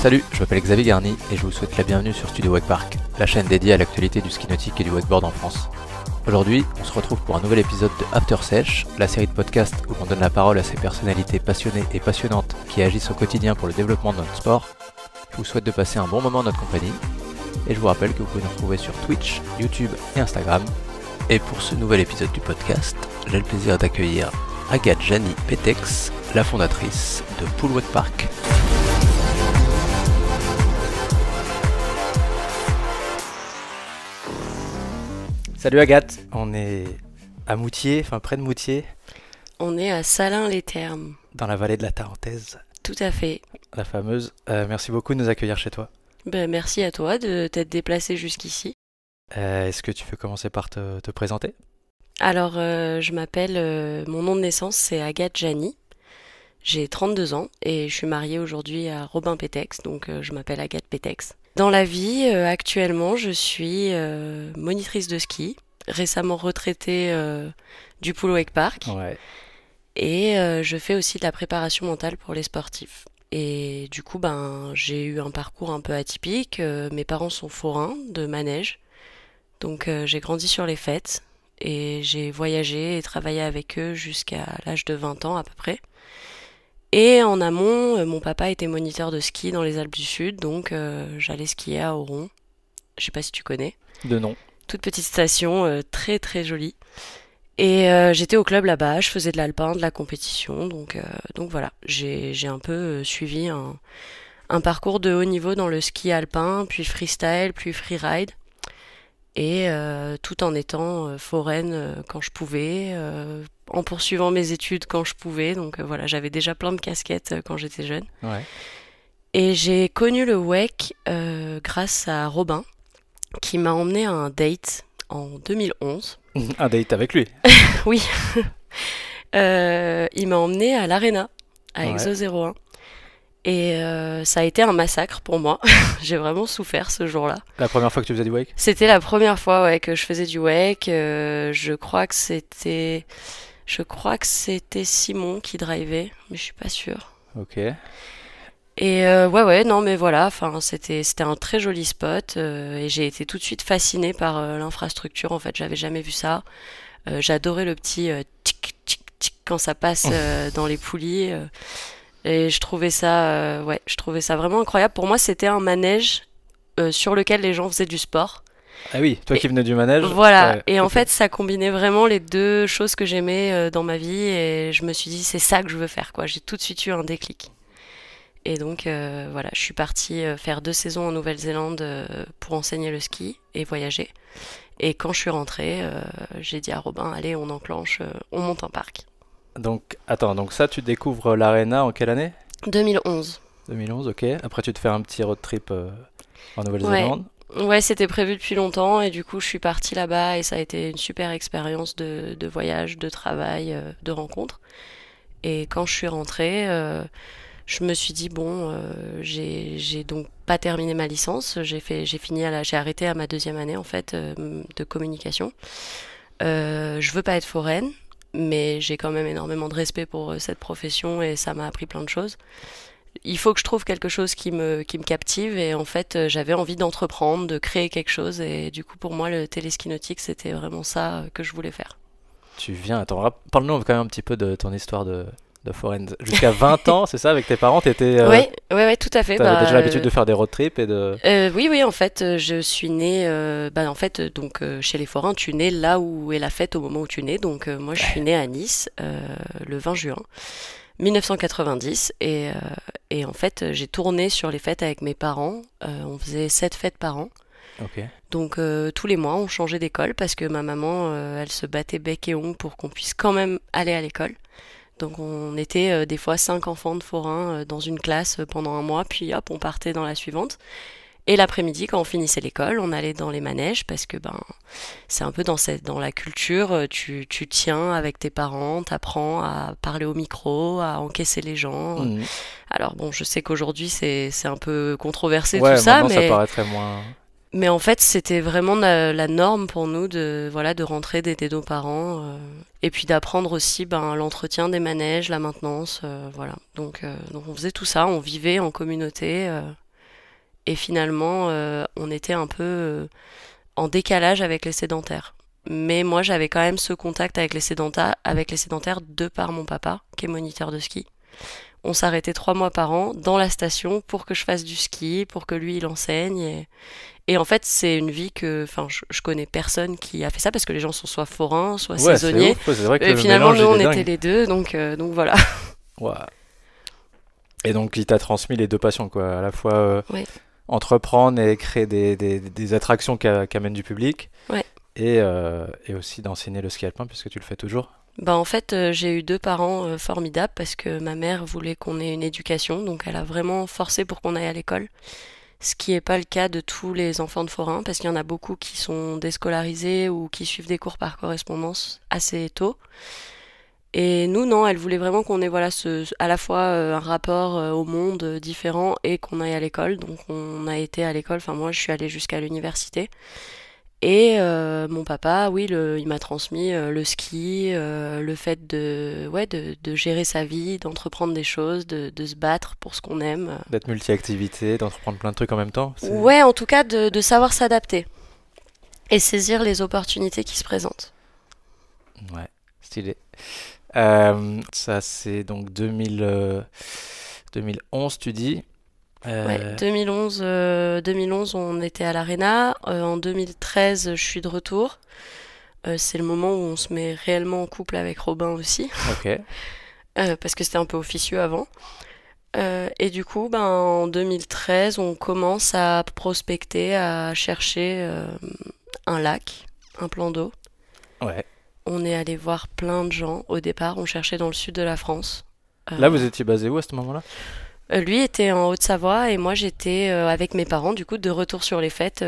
Salut, je m'appelle Xavier Garny et je vous souhaite la bienvenue sur Studio Wakepark, la chaîne dédiée à l'actualité du ski nautique et du wakeboard en France. Aujourd'hui, on se retrouve pour un nouvel épisode de After Sesh, la série de podcasts où on donne la parole à ces personnalités passionnées et passionnantes qui agissent au quotidien pour le développement de notre sport. Je vous souhaite de passer un bon moment en notre compagnie et je vous rappelle que vous pouvez nous retrouver sur Twitch, YouTube et Instagram. Et pour ce nouvel épisode du podcast, j'ai le plaisir d'accueillir Agathe Jani Petex, la fondatrice de Pool Wakepark. Salut Agathe, on est à Moutier, enfin près de Moutier, On est à Salins-les-Thermes. dans la vallée de la Tarentaise, Tout à fait. la fameuse. Merci beaucoup de nous accueillir chez toi. Merci à toi de t'être déplacé jusqu'ici. Est-ce que tu veux commencer par te présenter? Alors, mon nom de naissance, c'est Agathe Jani. J'ai 32 ans et je suis mariée aujourd'hui à Robin Petex, donc je m'appelle Agathe Petex. Dans la vie, actuellement, je suis monitrice de ski, récemment retraitée du Pool Wakepark, Ouais. et je fais aussi de la préparation mentale pour les sportifs. Et du coup, j'ai eu un parcours un peu atypique. Mes parents sont forains de manège, donc j'ai grandi sur les fêtes et j'ai voyagé et travaillé avec eux jusqu'à l'âge de 20 ans à peu près. Et en amont, mon papa était moniteur de ski dans les Alpes du Sud, donc j'allais skier à Oron. Je sais pas si tu connais. De nom. Toute petite station, très très jolie. Et j'étais au club là-bas, je faisais de l'alpin, de la compétition, donc voilà. J'ai un peu suivi un parcours de haut niveau dans le ski alpin, puis freestyle, puis freeride. Et tout en étant foraine quand je pouvais, en poursuivant mes études quand je pouvais. Donc voilà, j'avais déjà plein de casquettes quand j'étais jeune. Ouais. Et j'ai connu le wake grâce à Robin, qui m'a emmené à un date en 2011. Un date avec lui. Oui, il m'a emmené à l'Arena, à Ouais. Exo 01. Et ça a été un massacre pour moi. J'ai vraiment souffert ce jour-là. La première fois que tu faisais du wake? C'était la première fois que je faisais du wake. Je crois que c'était Simon qui drivait, mais je suis pas sûre. Ok. Et non, mais voilà. Enfin, c'était un très joli spot et j'ai été tout de suite fascinée par l'infrastructure. En fait, j'avais jamais vu ça. J'adorais le petit tic tic tic quand ça passe dans les poulies. Et je trouvais ça vraiment incroyable. Pour moi, c'était un manège sur lequel les gens faisaient du sport. Ah oui, toi Et qui venais du manège. voilà. Ouais, Et en ok. fait, ça combinait vraiment les deux choses que j'aimais dans ma vie. Et je me suis dit, c'est ça que je veux faire, quoi. J'ai tout de suite eu un déclic. Et donc, voilà, je suis partie faire 2 saisons en Nouvelle-Zélande pour enseigner le ski et voyager. Et quand je suis rentrée, j'ai dit à Robin, allez, on enclenche, on monte un parc. Donc, attends, donc ça, tu découvres l'Arena en quelle année? 2011. 2011, ok. Après, tu te fais un petit road trip en Ouais. Nouvelle-Zélande. Ouais, c'était prévu depuis longtemps et du coup je suis partie là-bas et ça a été une super expérience de voyage, de travail, de rencontre. Et quand je suis rentrée, je me suis dit bon, j'ai donc pas terminé ma licence, j'ai arrêté à ma 2e année en fait de communication. Je veux pas être foraine, mais j'ai quand même énormément de respect pour cette profession et ça m'a appris plein de choses. Il faut que je trouve quelque chose qui me captive et en fait j'avais envie d'entreprendre, de créer quelque chose et du coup pour moi le téléski nautique c'était vraiment ça que je voulais faire. Attends, parle-nous quand même un petit peu de ton histoire de foraine. Jusqu'à 20 ans, c'est ça, avec tes parents, Ouais, tout à fait. t'avais déjà l'habitude de faire des road trips et de... Oui, en fait je suis née, chez les forains tu nais là où est la fête au moment où tu nais donc moi je suis née à Nice le 20 juin 1990 et en fait j'ai tourné sur les fêtes avec mes parents. On faisait 7 fêtes par an. Ok. Donc tous les mois on changeait d'école parce que ma maman elle se battait bec et ongle pour qu'on puisse quand même aller à l'école. Donc on était des fois 5 enfants de forains dans une classe pendant un mois puis hop on partait dans la suivante. Et l'après-midi, quand on finissait l'école, on allait dans les manèges parce que c'est un peu dans la culture, tu tiens avec tes parents, t'apprends à parler au micro, à encaisser les gens. Mhm. Alors bon, je sais qu'aujourd'hui c'est un peu controversé Ouais, tout ça, maintenant ça paraîtrait moins... mais en fait c'était vraiment la norme pour nous de rentrer d'aider nos parents et puis d'apprendre aussi l'entretien des manèges, la maintenance, voilà. Donc on faisait tout ça, on vivait en communauté. Et finalement, on était un peu en décalage avec les sédentaires. Mais moi, j'avais quand même ce contact avec les sédentaires de par mon papa, qui est moniteur de ski. On s'arrêtait 3 mois par an dans la station pour que je fasse du ski, pour que lui il enseigne. Et en fait, c'est une vie que, enfin, je connais personne qui a fait ça parce que les gens sont soit forains, soit Ouais, c'est saisonniers. ouf. C'est vrai que Et le finalement, mélange, nous, il on est était dingue. les deux, donc voilà. Ouais. Et donc, il t'a transmis les deux passions, quoi. À la fois Ouais, entreprendre et créer des attractions qui amènent du public, ouais. et aussi d'enseigner le ski alpin, puisque tu le fais toujours. Bah en fait, j'ai eu 2 parents formidables parce que ma mère voulait qu'on ait une éducation, donc elle a vraiment forcé pour qu'on aille à l'école. Ce qui n'est pas le cas de tous les enfants de forains, parce qu'il y en a beaucoup qui sont déscolarisés ou qui suivent des cours par correspondance assez tôt. Et nous, non, elle voulait vraiment qu'on ait voilà, à la fois un rapport au monde différent et qu'on aille à l'école. Donc on a été à l'école, enfin moi je suis allée jusqu'à l'université. Et mon papa, oui, il m'a transmis le ski, le fait de gérer sa vie, d'entreprendre des choses, de se battre pour ce qu'on aime. D'être multi-activité, d'entreprendre plein de trucs en même temps. Ouais, en tout cas, de savoir s'adapter et saisir les opportunités qui se présentent. Ouais, stylé. Ça, c'est donc 2011, tu dis. Ouais, 2011, on était à l'Arena. En 2013, je suis de retour. C'est le moment où on se met réellement en couple avec Robin aussi, Ok. parce que c'était un peu officieux avant. Et du coup, ben, en 2013, on commence à prospecter, à chercher un lac, un plan d'eau. Ouais. On est allé voir plein de gens. Au départ, on cherchait dans le sud de la France. Là, Euh, vous étiez basé où à ce moment-là? Lui était en Haute-Savoie et moi j'étais avec mes parents du coup de retour sur les fêtes.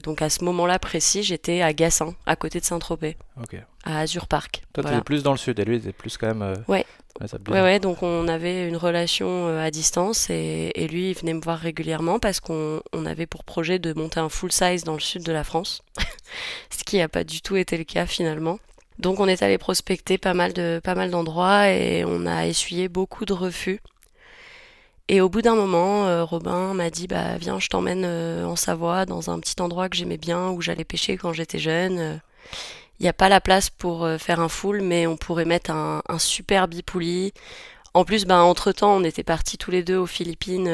Donc à ce moment-là précis, j'étais à Gassin, à côté de Saint-Tropez, Ok. à Azur Park. Toi, t'étais Voilà. plus dans le sud et lui, il était plus quand même. Ouais, Ouais, ça ouais, bien. ouais. Donc on avait une relation à distance et lui il venait me voir régulièrement parce qu'on avait pour projet de monter un full size dans le sud de la France, ce qui n'a pas du tout été le cas finalement. Donc on est allé prospecter pas mal d'endroits et on a essuyé beaucoup de refus. Et au bout d'un moment, Robin m'a dit bah viens, je t'emmène en Savoie dans un petit endroit que j'aimais bien où j'allais pêcher quand j'étais jeune. Il n'y a pas la place pour faire un full, mais on pourrait mettre un super bipoulis. En plus, bah entre-temps, on était partis tous les deux aux Philippines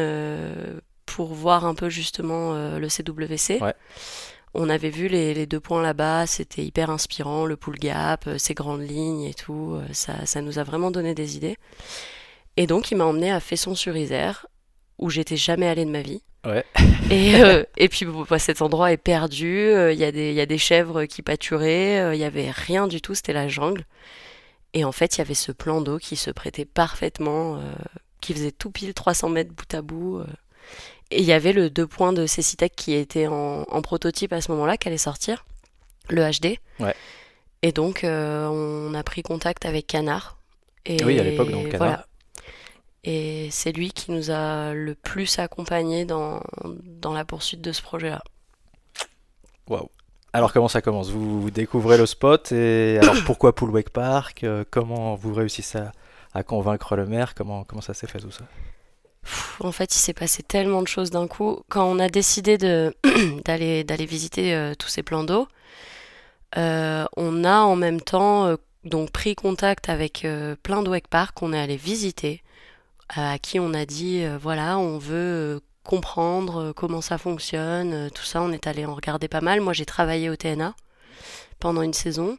pour voir un peu justement le CWC. Ouais. On avait vu les 2 points là-bas, c'était hyper inspirant, le pool gap, ses grandes lignes et tout. Ça nous a vraiment donné des idées. Et donc, il m'a emmené à Fesson-sur-Isère, où j'étais jamais allée de ma vie. Ouais. Et puis, bon, bah, cet endroit est perdu. Il y a des chèvres qui pâturaient. Il y avait rien du tout. C'était la jungle. Et en fait, il y avait ce plan d'eau qui se prêtait parfaitement, qui faisait tout pile 300 mètres bout à bout. Et il y avait le 2 points de Cécitec qui était en prototype à ce moment-là, qui allait sortir, le HD. Ouais. Et donc, on a pris contact avec Canard. Oui, à l'époque, donc, Et Canard. voilà. Et c'est lui qui nous a le plus accompagnés dans la poursuite de ce projet-là. Waouh. Alors, comment ça commence? Vous découvrez le spot et alors pourquoi Pool Wake Park? Comment vous réussissez à convaincre le maire? Comment ça s'est fait tout ça? En fait, il s'est passé tellement de choses d'un coup. Quand on a décidé d'aller visiter tous ces plans d'eau, on a en même temps donc pris contact avec plein de wake parks qu'on est allé visiter, à qui on a dit voilà, on veut comprendre comment ça fonctionne, tout ça. On est allé en regarder pas mal. Moi, j'ai travaillé au TNA pendant une saison.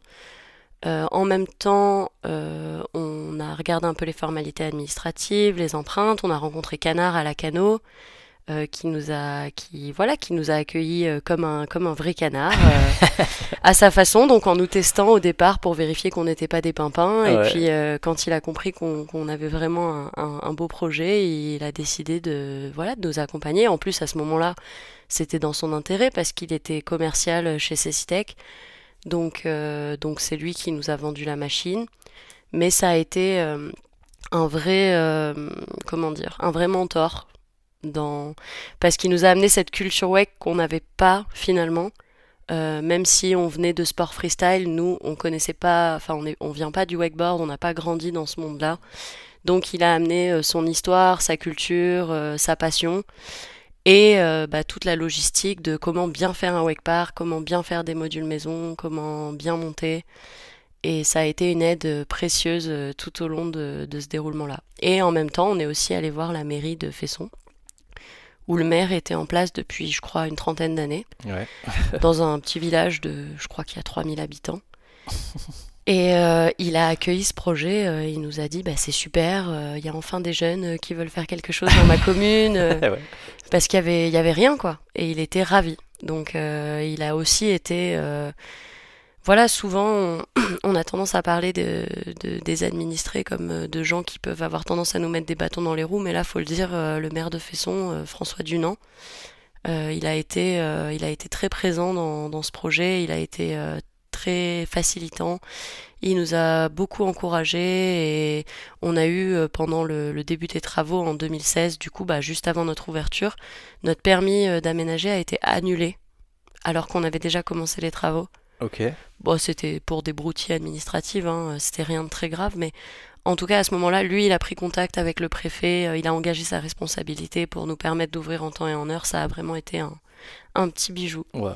En même temps, on a regardé un peu les formalités administratives, les empreintes. On a rencontré Canard à la Cano, qui nous a accueillis comme un vrai canard, à sa façon. Donc en nous testant au départ pour vérifier qu'on n'était pas des pimpins. Et Ouais. puis quand il a compris qu'on avait vraiment un beau projet, il a décidé de nous accompagner. En plus, à ce moment-là, c'était dans son intérêt parce qu'il était commercial chez Cécitec. Donc c'est lui qui nous a vendu la machine. Mais ça a été un vrai, un vrai mentor parce qu'il nous a amené cette culture wake qu'on n'avait pas finalement. Même si on venait de sport freestyle, nous on connaissait pas, enfin on vient pas du wakeboard, on n'a pas grandi dans ce monde-là. Donc il a amené son histoire, sa culture, sa passion. et toute la logistique de comment bien faire un wake park, comment bien faire des modules maison, comment bien monter. Et ça a été une aide précieuse tout au long de ce déroulement-là. Et en même temps, on est aussi allé voir la mairie de Fesson, où le maire était en place depuis, je crois, une trentaine d'années, Ouais. dans un petit village de, je crois qu'il y a 3000 habitants. Et il a accueilli ce projet, il nous a dit c'est super, il y a enfin des jeunes qui veulent faire quelque chose dans ma commune, Ouais. parce qu'il y avait rien quoi, et il était ravi. Donc il a aussi été, voilà, souvent on a tendance à parler des administrés comme de gens qui peuvent avoir tendance à nous mettre des bâtons dans les roues, mais là faut le dire, le maire de Fesson, François Dunant, il a été très présent dans ce projet, il a été très facilitant. Il nous a beaucoup encouragés et on a eu pendant le début des travaux en 2016, du coup juste avant notre ouverture, notre permis d'aménager a été annulé alors qu'on avait déjà commencé les travaux. Ok. Bon, c'était pour des broutilles administratives, hein, c'était rien de très grave, mais en tout cas à ce moment-là, lui il a pris contact avec le préfet, il a engagé sa responsabilité pour nous permettre d'ouvrir en temps et en heure, ça a vraiment été un petit bijou. Ouais.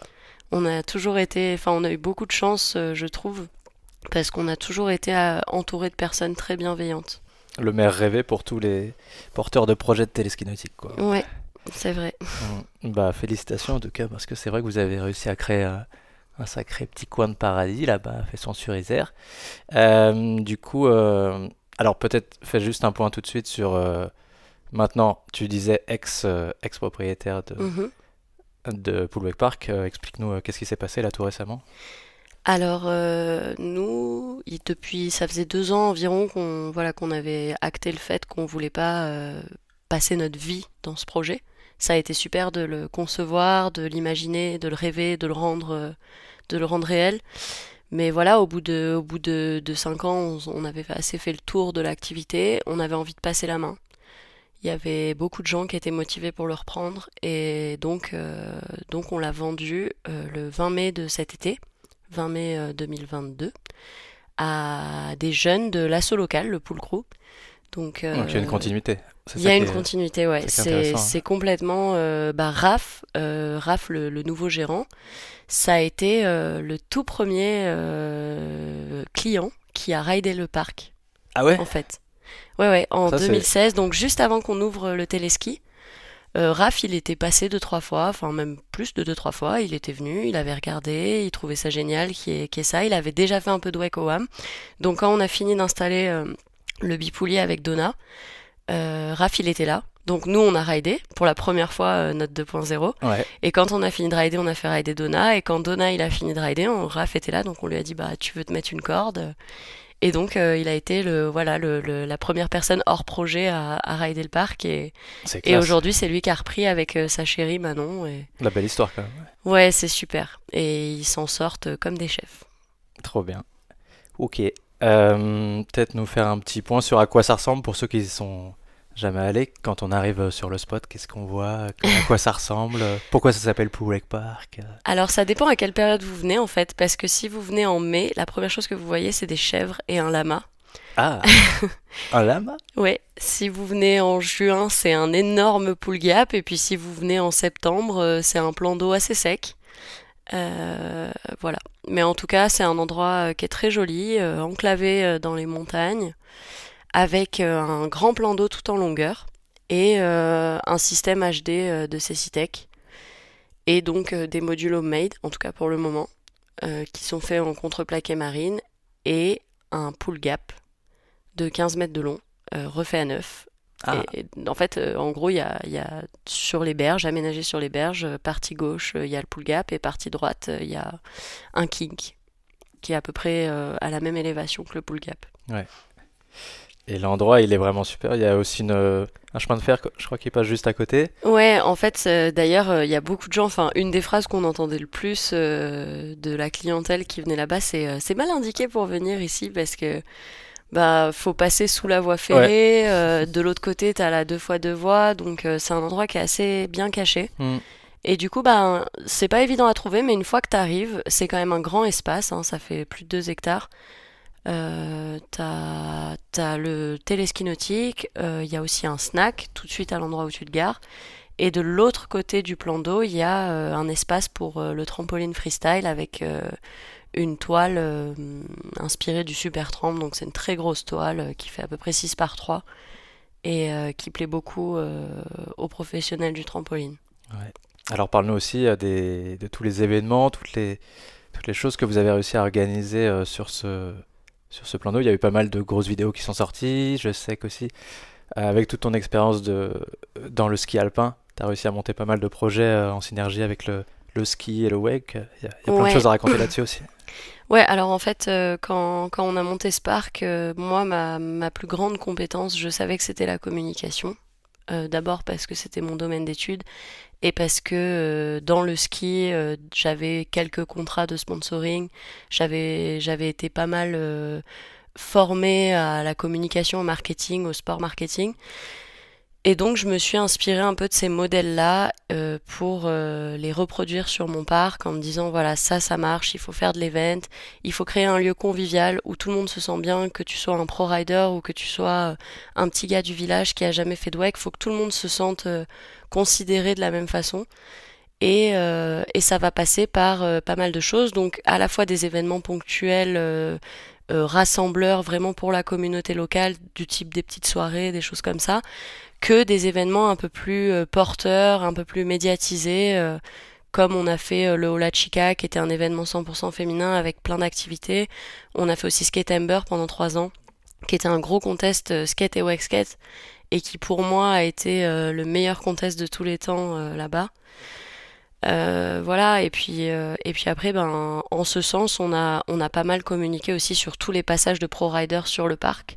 On a toujours été, enfin on a eu beaucoup de chance, je trouve, parce qu'on a toujours été entouré de personnes très bienveillantes. Le maire rêvé pour tous les porteurs de projets de téléski nautique, quoi. Ouais, c'est vrai. Bah, félicitations en tout cas, parce que c'est vrai que vous avez réussi à créer un sacré petit coin de paradis là-bas, à Fesson-sur-Isère. Du coup, alors peut-être fais juste un point tout de suite sur. Maintenant, tu disais ex-propriétaire Mhm. de Poolweg Park. Explique-nous qu'est-ce qui s'est passé là tout récemment. Alors nous, depuis, ça faisait 2 ans environ qu'on avait acté le fait qu'on voulait pas passer notre vie dans ce projet. Ça a été super de le concevoir, de l'imaginer, de le rêver, de le rendre réel. Mais voilà, au bout de 5 ans, on avait assez fait le tour de l'activité. On avait envie de passer la main. Il y avait beaucoup de gens qui étaient motivés pour le reprendre et donc on l'a vendu le 20 mai de cet été, 20 mai 2022, à des jeunes de l'asso local, le Pool Crew. Donc Donc il y a une continuité. C'est il y ça a qui une est, continuité, ouais. c'est ça qui est intéressant, hein. C'est complètement Raph, le nouveau gérant. Ça a été le tout premier client qui a raidé le parc, Ah ouais? en fait. Ouais, ouais, en Ça c'est. 2016, donc juste avant qu'on ouvre le téléski. Raph, il était passé 2, 3 fois, enfin même plus de 2, 3 fois. Il était venu, il avait regardé, il trouvait ça génial qui est ça. Il avait déjà fait un peu de wake au WAM. Donc quand on a fini d'installer le bipoulier avec Donna, Raph, il était là. Donc nous, on a raidé pour la première fois notre 2.0. Ouais. Et quand on a fini de raider, on a fait raider Donna. Et quand Donna, il a fini de raider, Raph était là. Donc on lui a dit, tu veux te mettre une corde? Et donc il a été la première personne hors projet à rider le parc. C'est Et classe. aujourd'hui, c'est lui qui a repris avec sa chérie Manon. Et... La belle histoire quand même. Ouais, c'est super. Et ils s'en sortent comme des chefs. Trop bien. Ok. Peut-être nous faire un petit point sur à quoi ça ressemble pour ceux qui y sont jamais allés. Quand on arrive sur le spot, qu'est-ce qu'on voit? À quoi ça ressemble? Pourquoi ça s'appelle Poolweg Park? Alors ça dépend à quelle période vous venez en fait, parce que si vous venez en mai, la première chose que vous voyez c'est des chèvres et un lama. Ah, un lama? Ouais, si vous venez en juin, c'est un énorme pool gap, et puis si vous venez en septembre, c'est un plan d'eau assez sec. Voilà. Mais en tout cas, c'est un endroit qui est très joli, enclavé dans les montagnes, avec un grand plan d'eau tout en longueur et un système HD de Cecitech et donc des modules homemade, en tout cas pour le moment, qui sont faits en contreplaqué marine et un pool gap de 15 mètres de long, refait à neuf. Ah, Et en fait, en gros, il y a sur les berges, aménagé sur les berges, partie gauche, il y a le pool gap, et partie droite, il y a un kink, qui est à peu près à la même élévation que le pool gap. ouais. Et l'endroit, il est vraiment super. Il y a aussi un chemin de fer, je crois, qui passe juste à côté. Ouais, en fait, d'ailleurs, il y a beaucoup de gens, enfin, une des phrases qu'on entendait le plus de la clientèle qui venait là-bas, c'est mal indiqué pour venir ici, parce que faut passer sous la voie Ouais. ferrée, de l'autre côté, t'as la 2x2 voies, donc c'est un endroit qui est assez bien caché. Hmm. Et du coup, c'est pas évident à trouver, mais une fois que t'arrives, c'est quand même un grand espace, hein, ça fait plus de 2 hectares. T'as le téléski nautique, il y a aussi un snack tout de suite à l'endroit où tu te gares, Et de l'autre côté du plan d'eau, il y a un espace pour le trampoline freestyle avec une toile inspirée du Super Tramp. Donc c'est une très grosse toile qui fait à peu près 6 par 3 et qui plaît beaucoup aux professionnels du trampoline. Ouais. Alors parle-nous aussi de tous les événements, toutes les choses que vous avez réussi à organiser sur ce plan d'eau. Il y a eu pas mal de grosses vidéos qui sont sorties. Je sais qu'aussi, avec toute ton expérience dans le ski alpin, tu as réussi à monter pas mal de projets en synergie avec le ski et le wake. Il y a plein de Ouais, choses à raconter là-dessus aussi. ouais, alors en fait, quand on a monté Spark, moi, ma plus grande compétence, je savais que c'était la communication. D'abord parce que c'était mon domaine d'études et parce que dans le ski, j'avais quelques contrats de sponsoring. J'avais été pas mal formée à la communication, au marketing, au sport marketing. Et donc je me suis inspirée un peu de ces modèles-là pour les reproduire sur mon parc en me disant voilà ça marche, il faut faire de l'event, il faut créer un lieu convivial où tout le monde se sent bien, que tu sois un pro rider ou que tu sois un petit gars du village qui a jamais fait de wake, il faut que tout le monde se sente considéré de la même façon. Et ça va passer par pas mal de choses, donc à la fois des événements ponctuels rassembleurs vraiment pour la communauté locale, du type des petites soirées, des choses comme ça, que des événements un peu plus porteurs, un peu plus médiatisés, comme on a fait le Hola Chica, qui était un événement 100% féminin avec plein d'activités. On a fait aussi Skate Amber pendant 3 ans, qui était un gros contest skate et wake skate, et qui pour moi a été le meilleur contest de tous les temps là-bas. Voilà, et puis après, ben, en ce sens, on a pas mal communiqué aussi sur tous les passages de pro riders sur le parc.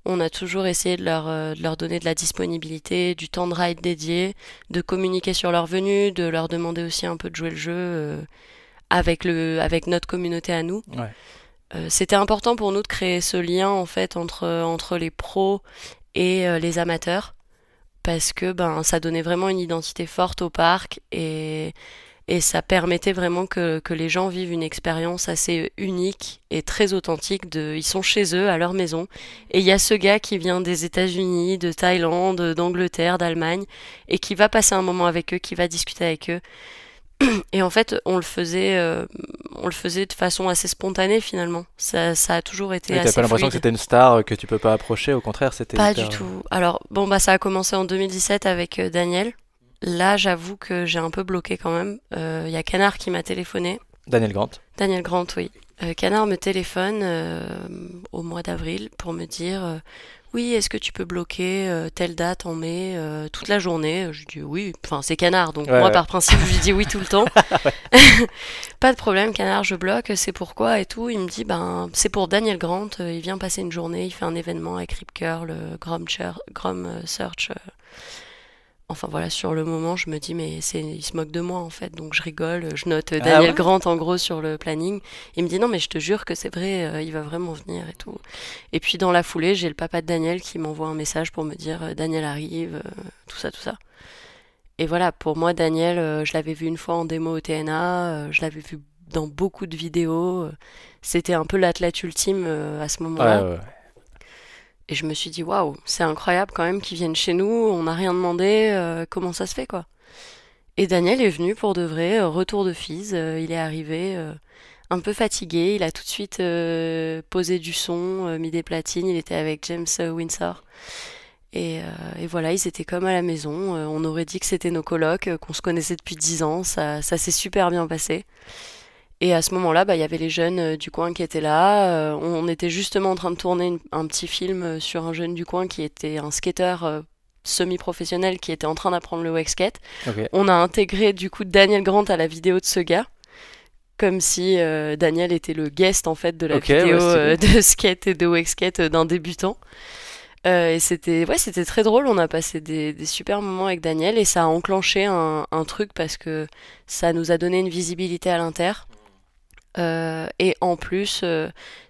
On a toujours essayé de leur donner de la disponibilité, du temps de ride dédié, de communiquer sur leur venue, de leur demander aussi un peu de jouer le jeu avec notre communauté à nous. Ouais. C'était important pour nous de créer ce lien en fait entre les pros et les amateurs parce que ben ça donnait vraiment une identité forte au parc et ça permettait vraiment que les gens vivent une expérience assez unique et très authentique ils sont chez eux, à leur maison, et il y a ce gars qui vient des États-Unis, de Thaïlande, d'Angleterre, d'Allemagne, et qui va passer un moment avec eux, qui va discuter avec eux. Et en fait, on le faisait de façon assez spontanée finalement. Ça a toujours été Et t'as assez pas l'impression que fluide. c'était une star que tu peux pas approcher, au contraire, c'était Pas hyper. du tout. Alors, bon, bah, ça a commencé en 2017 avec Daniel. Là, j'avoue que j'ai un peu bloqué quand même. Il y a Canard qui m'a téléphoné. Daniel Grant. Daniel Grant, oui. Canard me téléphone au mois d'avril pour me dire oui, est-ce que tu peux bloquer telle date en mai toute la journée. Je lui dis oui. Enfin, c'est Canard, donc Ouais, moi, ouais. par principe, je lui dis oui tout le temps. Pas de problème, Canard, je bloque. C'est pourquoi et tout. Il me dit ben, c'est pour Daniel Grant. Il vient passer une journée. Il fait un événement avec Rip Curl, Grom Search. Enfin voilà, sur le moment, je me dis, mais il se moque de moi en fait, donc je rigole, je note Ah Daniel ouais? Grant en gros sur le planning. Il me dit, non, mais je te jure que c'est vrai, il va vraiment venir et tout. Et puis dans la foulée, j'ai le papa de Daniel qui m'envoie un message pour me dire, Daniel arrive, tout ça, tout ça. Et voilà, pour moi, Daniel, je l'avais vu une fois en démo au TNA, je l'avais vu dans beaucoup de vidéos, c'était un peu l'athlète ultime à ce Ouais, moment-là. ouais, ouais. Et je me suis dit, waouh, c'est incroyable quand même qu'ils viennent chez nous, on n'a rien demandé, comment ça se fait quoi. Et Daniel est venu pour de vrai, retour de Fise, il est arrivé un peu fatigué, il a tout de suite posé du son, mis des platines, il était avec James Windsor. Et voilà, ils étaient comme à la maison, on aurait dit que c'était nos colocs, qu'on se connaissait depuis 10 ans, ça s'est super bien passé. Et à ce moment-là, bah, il y avait les jeunes du coin qui étaient là. On était justement en train de tourner un petit film sur un jeune du coin qui était un skateur semi-professionnel qui était en train d'apprendre le wake skate. Ok. On a intégré du coup Daniel Grant à la vidéo de ce gars, comme si Daniel était le guest en fait de la Ok, ouais, vidéo stylé. de skate et de wake skate d'un débutant. Et c'était très drôle. On a passé des super moments avec Daniel et ça a enclenché un truc parce que ça nous a donné une visibilité à l'inter. Et en plus,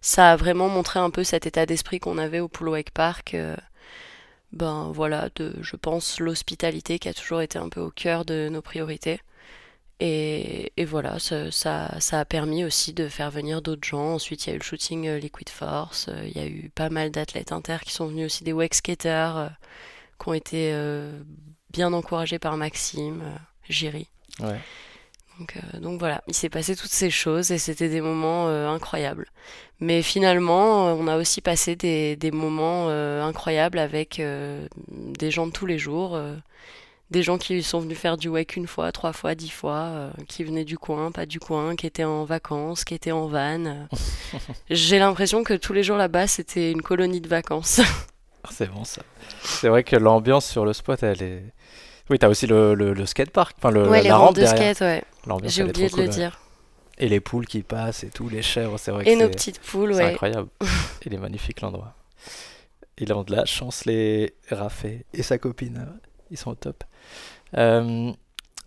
ça a vraiment montré un peu cet état d'esprit qu'on avait au Pool Wake Park. Ben voilà, je pense, l'hospitalité qui a toujours été un peu au cœur de nos priorités. Et voilà, ça a permis aussi de faire venir d'autres gens. Ensuite, il y a eu le shooting Liquid Force. Il y a eu pas mal d'athlètes inter qui sont venus aussi, des wake skaters qui ont été bien encouragée par Maxime, Jiri. Ouais. Donc voilà, il s'est passé toutes ces choses et c'était des moments incroyables. Mais finalement, on a aussi passé des moments incroyables avec des gens de tous les jours, des gens qui sont venus faire du wake 1 fois, 3 fois, 10 fois, qui venaient du coin, pas du coin, qui étaient en vacances, qui étaient en van. J'ai l'impression que tous les jours là-bas, c'était une colonie de vacances. C'est bon ça. C'est vrai que l'ambiance sur le spot, elle est. Oui, t'as aussi le skatepark, enfin Ouais, les la rampes rampe de derrière. skate, ouais. L'ambiance, J'ai elle est oublié trop de le cool. Ouais. dire. Et les poules qui passent et tout, les chèvres, c'est vrai que Et nos petites poules, c'est ouais. incroyable. Il est magnifique l'endroit. Ils ont de la chance, les Raffet et sa copine. Ils sont au top. Euh,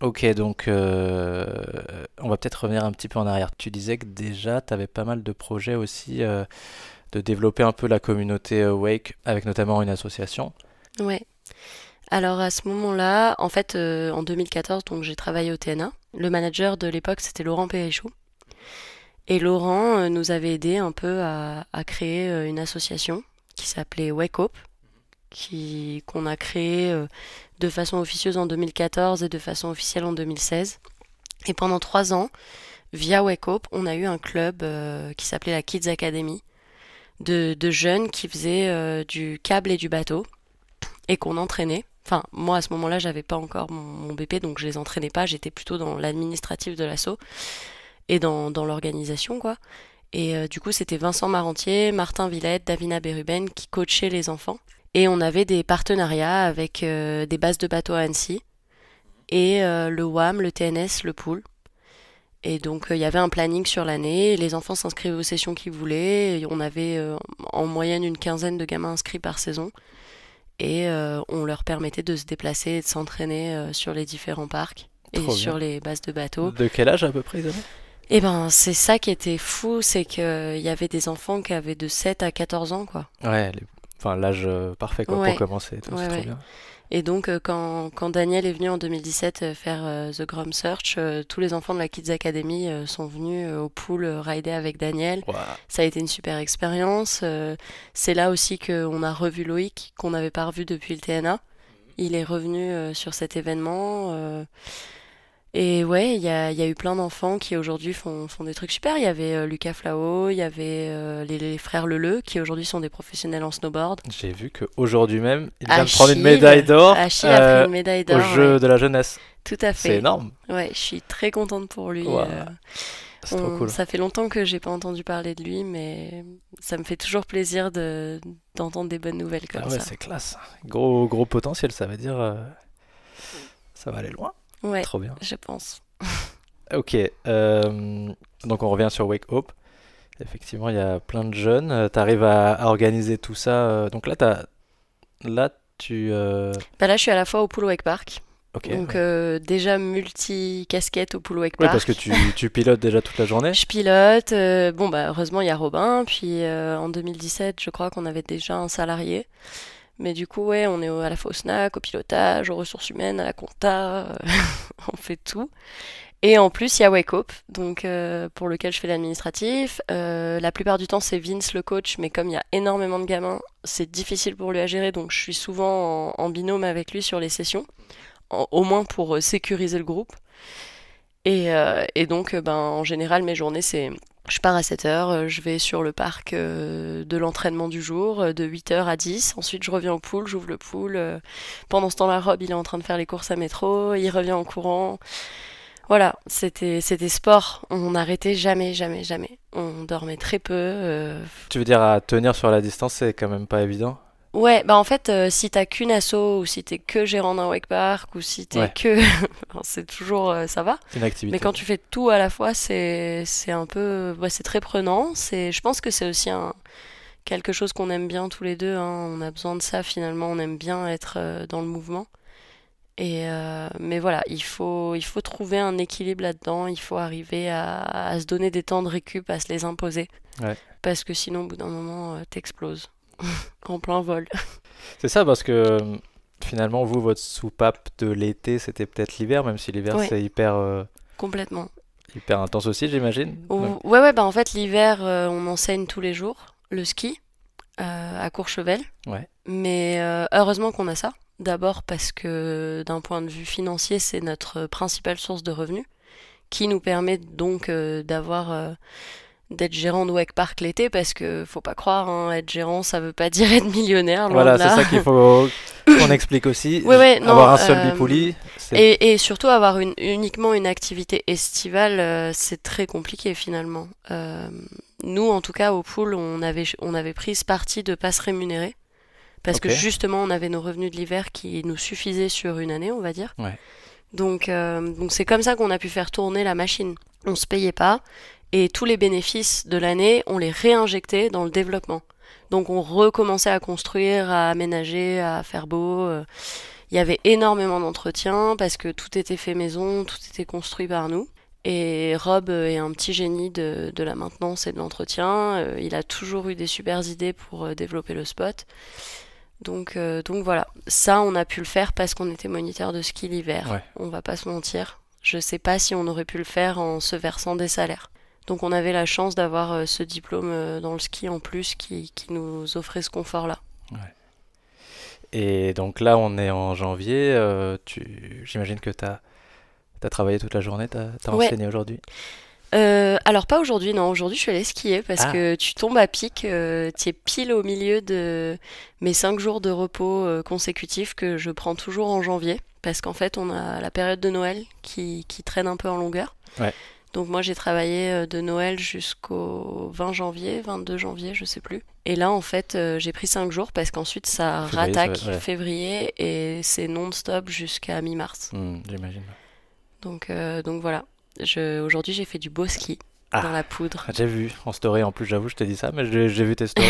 ok, donc on va peut-être revenir un petit peu en arrière. Tu disais que déjà, tu avais pas mal de projets aussi de développer un peu la communauté Wake, avec notamment une association. Ouais. Alors à ce moment-là, en fait, en 2014, donc j'ai travaillé au TNA. Le manager de l'époque, c'était Laurent Périchou. Et Laurent nous avait aidé un peu à créer une association qui s'appelait Wake Up, qu'on a créée de façon officieuse en 2014 et de façon officielle en 2016. Et pendant 3 ans, via Wake Up, on a eu un club qui s'appelait la Kids Academy, de jeunes qui faisaient du câble et du bateau et qu'on entraînait. Enfin, moi à ce moment-là, j'avais pas encore mon BP, donc je les entraînais pas. J'étais plutôt dans l'administratif de l'asso et dans l'organisation, quoi. Et du coup, c'était Vincent Marentier, Martin Villette, Davina Beruben qui coachaient les enfants. Et on avait des partenariats avec des bases de bateaux à Annecy et le WAM, le TNS, le pool. Et donc, il y avait un planning sur l'année. Les enfants s'inscrivaient aux sessions qu'ils voulaient. Et on avait en moyenne une quinzaine de gamins inscrits par saison. Et on leur permettait de se déplacer et de s'entraîner sur les différents parcs et Trop sur bien. les bases de bateaux. De quel âge à peu près ils avaient? Et ben, c'est ça qui était fou, c'est qu'il y avait des enfants qui avaient de 7 à 14 ans, quoi. Ouais, enfin, l'âge parfait quoi, pour Ouais, commencer et tout, c'est ouais, trop ouais. bien. Et donc, quand Daniel est venu en 2017 faire The Grom Search, tous les enfants de la Kids Academy sont venus au pool rider avec Daniel. Ouah, Ça a été une super expérience. C'est là aussi qu'on a revu Loïc, qu'on n'avait pas revu depuis le TNA. Il est revenu sur cet événement. Et ouais, il y a eu plein d'enfants qui aujourd'hui font des trucs super. Il y avait Lucas Flao, il y avait les frères Leleu, qui aujourd'hui sont des professionnels en snowboard. j'ai vu qu'aujourd'hui même, il vient de prendre une Achille, médaille d'or Achille a pris une médaille aux d'or, Jeux ouais. de la jeunesse. Tout à C'est fait. énorme. Ouais, je suis très contente pour lui. Ouah, c'est trop cool. Ça fait longtemps que j'ai pas entendu parler de lui, mais ça me fait toujours plaisir d'entendre des bonnes nouvelles Ah comme ouais, ça. c'est classe. Gros potentiel, ça veut dire ça va aller loin. Ouais, Trop bien. je pense. Ok, donc on revient sur Wake Up. Effectivement, il y a plein de jeunes. Tu arrives à organiser tout ça. Donc là, tu. Bah là, je suis à la fois au Pool Wake Park. Ok. Donc Ouais. déjà multi-casquette au Pool Wake Oui, parce que Park. tu pilotes déjà toute la journée. Je pilote. Bon, bah heureusement, il y a Robin. Puis en 2017, je crois qu'on avait déjà un salarié. Mais du coup, ouais, on est à la fois au snack, au pilotage, aux ressources humaines, à la compta. On fait tout. Et en plus, il y a Wake Up, donc pour lequel je fais l'administratif. La plupart du temps, c'est Vince le coach, mais comme il y a énormément de gamins, c'est difficile pour lui à gérer, donc je suis souvent en binôme avec lui sur les sessions, au moins pour sécuriser le groupe. Et donc, ben, en général, mes journées, c'est... Je pars à 7 heures, je vais sur le parc de l'entraînement du jour, de 8 heures à 10. Ensuite, je reviens au pool, j'ouvre le pool. Pendant ce temps-là, Rob, il est en train de faire les courses à métro, il revient en courant. Voilà, c'était sport. On n'arrêtait jamais, jamais, jamais. On dormait très peu. Tu veux dire à tenir sur la distance, c'est quand même pas évident. Ouais, bah en fait, si t'as qu'une asso, ou si t'es que gérant d'un wake park, ou si t'es Ouais, que... enfin, c'est toujours... ça va. c'est une Mais activité. quand tu fais tout à la fois, c'est un peu... Ouais, c'est très prenant. Je pense que c'est aussi quelque chose qu'on aime bien tous les deux, hein. On a besoin de ça, finalement. On aime bien être dans le mouvement. Mais voilà, il faut trouver un équilibre là-dedans, il faut arriver à se donner des temps de récup, à se les imposer, Ouais. parce que sinon, au bout d'un moment, t'exploses en plein vol. C'est ça parce que finalement, vous, votre soupape de l'été, c'était peut-être l'hiver, même si l'hiver Ouais, c'est complètement. hyper intense aussi, j'imagine. Donc, Ouais, ouais, bah en fait, l'hiver, on enseigne tous les jours le ski à Courchevel, ouais. mais heureusement qu'on a ça. D'abord parce que d'un point de vue financier, c'est notre principale source de revenus, qui nous permet donc d'être gérant de Wake Park l'été, parce que faut pas croire, hein, être gérant, ça veut pas dire être millionnaire, loin Voilà, de c'est là. ça qu'il faut qu'on explique aussi. Ouais, non, Avoir un seul bipouli, et surtout avoir uniquement une activité estivale, c'est très compliqué finalement. Nous, en tout cas, au pool, on avait pris ce parti de pas se rémunérer, parce que Ok. justement, on avait nos revenus de l'hiver qui nous suffisaient sur une année, on va dire. Ouais. Donc c'est comme ça qu'on a pu faire tourner la machine. On se payait pas, et tous les bénéfices de l'année, on les réinjectait dans le développement. Donc on recommençait à construire, à aménager, à faire beau. Il y avait énormément d'entretien parce que tout était fait maison, tout était construit par nous. Et Rob est un petit génie de la maintenance et de l'entretien. Il a toujours eu des super idées pour développer le spot. Donc voilà, ça on a pu le faire parce qu'on était moniteur de ski l'hiver. Ouais. On va pas se mentir. Je sais pas si on aurait pu le faire en se versant des salaires. Donc on avait la chance d'avoir ce diplôme dans le ski en plus qui nous offrait ce confort-là. Ouais. Et donc là, on est en janvier. J'imagine que tu as travaillé toute la journée, tu as Ouais. enseigné aujourd'hui. Alors pas aujourd'hui, non. Aujourd'hui je suis allée skier parce Ah, que tu tombes à pic. Tu es pile au milieu de mes 5 jours de repos consécutifs que je prends toujours en janvier. Parce qu'en fait on a la période de Noël qui traîne un peu en longueur. ouais. Donc moi j'ai travaillé de Noël jusqu'au 20 janvier, 22 janvier, je sais plus. Et là en fait j'ai pris 5 jours parce qu'ensuite ça Février, rattaque ouais. février et c'est non-stop jusqu'à mi-mars. J'imagine. Donc voilà. Aujourd'hui j'ai fait du beau ski dans Ah, la poudre. j'ai vu en story, en plus, j'avoue, je te dis ça, mais j'ai vu tes stories.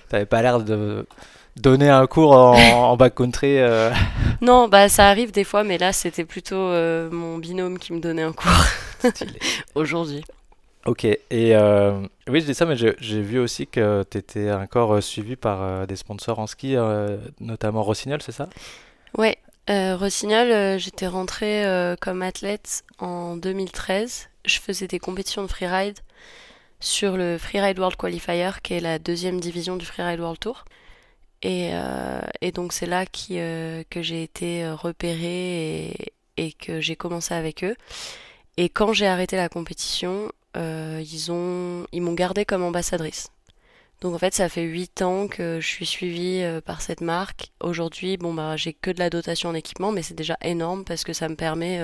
T'avais pas l'air de donner un cours en backcountry. Non, bah ça arrive des fois, mais là c'était plutôt mon binôme qui me donnait un cours Stylé. aujourd'hui. Ok, et oui, je dis ça, mais j'ai vu aussi que tu étais encore suivi par des sponsors en ski, notamment Rossignol, c'est ça? Ouais, Rossignol, j'étais rentrée comme athlète en 2013. Je faisais des compétitions de freeride sur le Freeride World Qualifier, qui est la deuxième division du Freeride World Tour. Et donc c'est là que j'ai été repérée et que j'ai commencé avec eux. Et quand j'ai arrêté la compétition, ils m'ont gardée comme ambassadrice. Donc en fait, ça fait 8 ans que je suis suivie par cette marque. Aujourd'hui, bon bah j'ai que de la dotation en équipement, mais c'est déjà énorme parce que ça me permet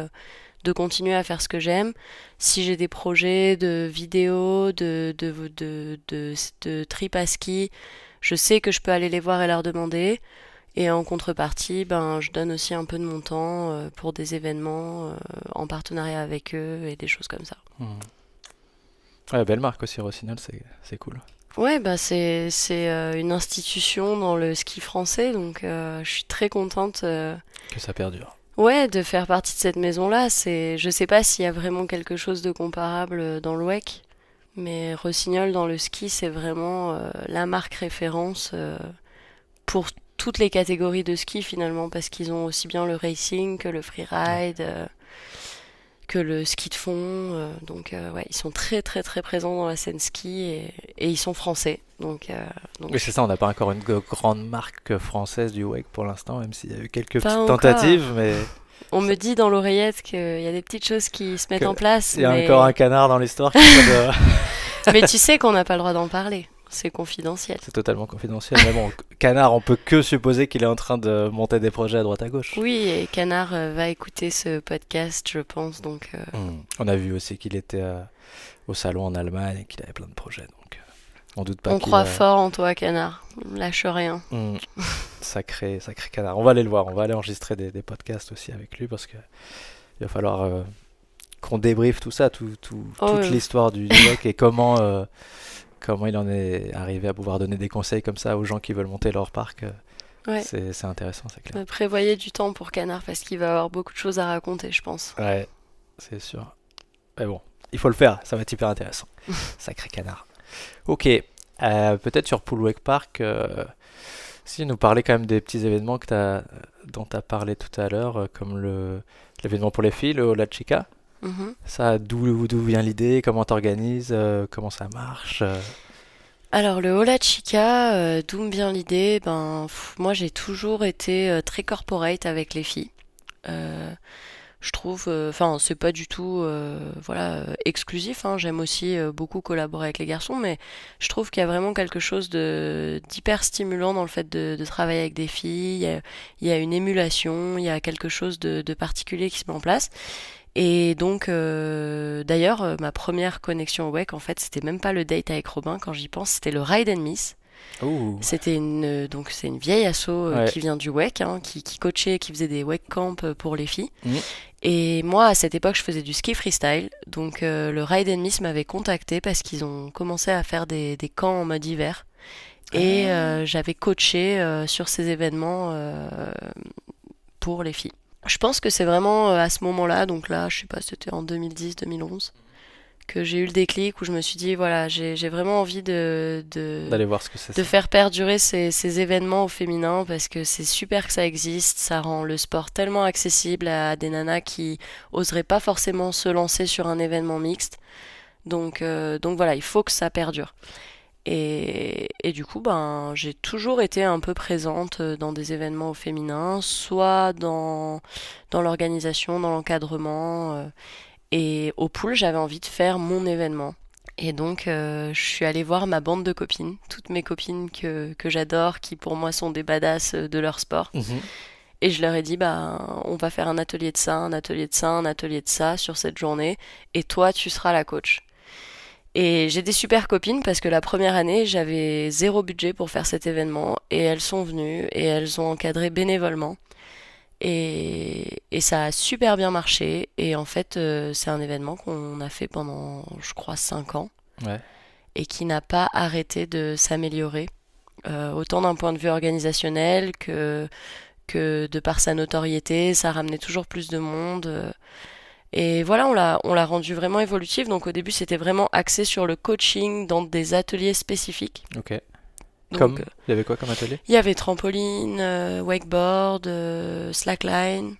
de continuer à faire ce que j'aime. Si j'ai des projets de vidéos, de trip à ski, je sais que je peux aller les voir et leur demander. Et en contrepartie, ben, je donne aussi un peu de mon temps pour des événements en partenariat avec eux et des choses comme ça. Hmm. Ouais, belle marque aussi, Rossignol, c'est cool. Ouais, bah c'est une institution dans le ski français, donc je suis très contente Que ça perdure. ouais, de faire partie de cette maison-là. Je sais pas s'il y a vraiment quelque chose de comparable dans le WEC, mais Rossignol dans le ski, c'est vraiment la marque référence pour toutes les catégories de ski finalement, parce qu'ils ont aussi bien le racing que le Ouais. freeride, que le ski de fond. Ouais, ils sont très très très présents dans la scène ski et ils sont français. Donc Oui, je c'est suis ça, on n'a pas encore une grande marque française du wake pour l'instant, même s'il y a eu quelques pas petites encore. tentatives, mais On me dit dans l'oreillette qu'il y a des petites choses qui se mettent qu'il en place, y a encore un canard dans l'histoire qui essaie de... mais tu sais qu'on n'a pas le droit d'en parler. C'est confidentiel. C'est totalement confidentiel, mais bon, canard, on peut que supposer qu'il est en train de monter des projets à droite à gauche. Oui, et Canard va écouter ce podcast, je pense. On a vu aussi qu'il était au salon en Allemagne et qu'il avait plein de projets, donc on doute pas On qu'il croit va... fort en toi, Canard. Lâche rien. Hmm. Sacré canard. On va aller le voir, on va aller enregistrer des podcasts aussi avec lui parce que il va falloir qu'on débriefe tout ça, Oh, toute l'histoire du wake et comment il en est arrivé à pouvoir donner des conseils comme ça aux gens qui veulent monter leur parc. ouais. C'est intéressant, c'est clair. Prévoyez du temps pour Canard parce qu'il va avoir beaucoup de choses à raconter, je pense. Ouais, c'est sûr. Mais bon, il faut le faire, ça va être hyper intéressant. Sacré canard. Ok, peut-être sur Pool Wake Park, si nous parler quand même des petits événements dont tu as parlé tout à l'heure, comme l'événement pour les filles, le Ola Chica. Mhm. Ça, d'où vient l'idée, comment t'organises, comment ça marche Alors le Hola Chica, d'où me vient l'idée? Moi j'ai toujours été très corporate avec les filles. Euh, je trouve, enfin c'est pas du tout, exclusif, hein. J'aime aussi beaucoup collaborer avec les garçons, mais je trouve qu'il y a vraiment quelque chose de d'hyper stimulant dans le fait de travailler avec des filles. Il y a une émulation, il y a quelque chose de particulier qui se met en place. Et donc, d'ailleurs, ma première connexion au WEC, en fait, c'était même pas le date avec Robin. Quand j'y pense, c'était le Ride and Miss. Ouh, Donc c'est une vieille asso ouais. qui vient du WEC, hein, qui coachait, qui faisait des WEC camps pour les filles. Mhm. Et moi, à cette époque, je faisais du ski freestyle. Donc le Ride and Miss m'avait contacté parce qu'ils ont commencé à faire des camps en mode hiver. Et Ah, j'avais coaché sur ces événements pour les filles. Je pense que c'est vraiment à ce moment-là, donc là, je sais pas, c'était en 2010-2011, que j'ai eu le déclic où je me suis dit, voilà, j'ai vraiment envie d'aller voir ce que c'est de ça. faire perdurer ces événements au féminin parce que c'est super que ça existe, ça rend le sport tellement accessible à des nanas qui oseraient pas forcément se lancer sur un événement mixte. Donc voilà, il faut que ça perdure. Et du coup, j'ai toujours été un peu présente dans des événements au féminin, soit dans l'organisation, dans l'encadrement. Et au pool, j'avais envie de faire mon événement. Et donc, je suis allée voir ma bande de copines, toutes mes copines que j'adore, qui pour moi sont des badass de leur sport. Mhm. Et je leur ai dit, on va faire un atelier de ça, un atelier de ça, un atelier de ça sur cette journée. Et toi, tu seras la coach. Et j'ai des super copines parce que la première année, j'avais zéro budget pour faire cet événement. Et elles sont venues et elles ont encadré bénévolement. Et ça a super bien marché. Et en fait, c'est un événement qu'on a fait pendant, je crois, 5 ans Ouais. et qui n'a pas arrêté de s'améliorer, autant d'un point de vue organisationnel que de par sa notoriété. Ça ramenait toujours plus de monde. Et voilà, on l'a rendu vraiment évolutif. Donc au début, c'était vraiment axé sur le coaching dans des ateliers spécifiques. Ok. Donc Comme, il y avait quoi comme atelier? il y avait trampoline, wakeboard, slackline,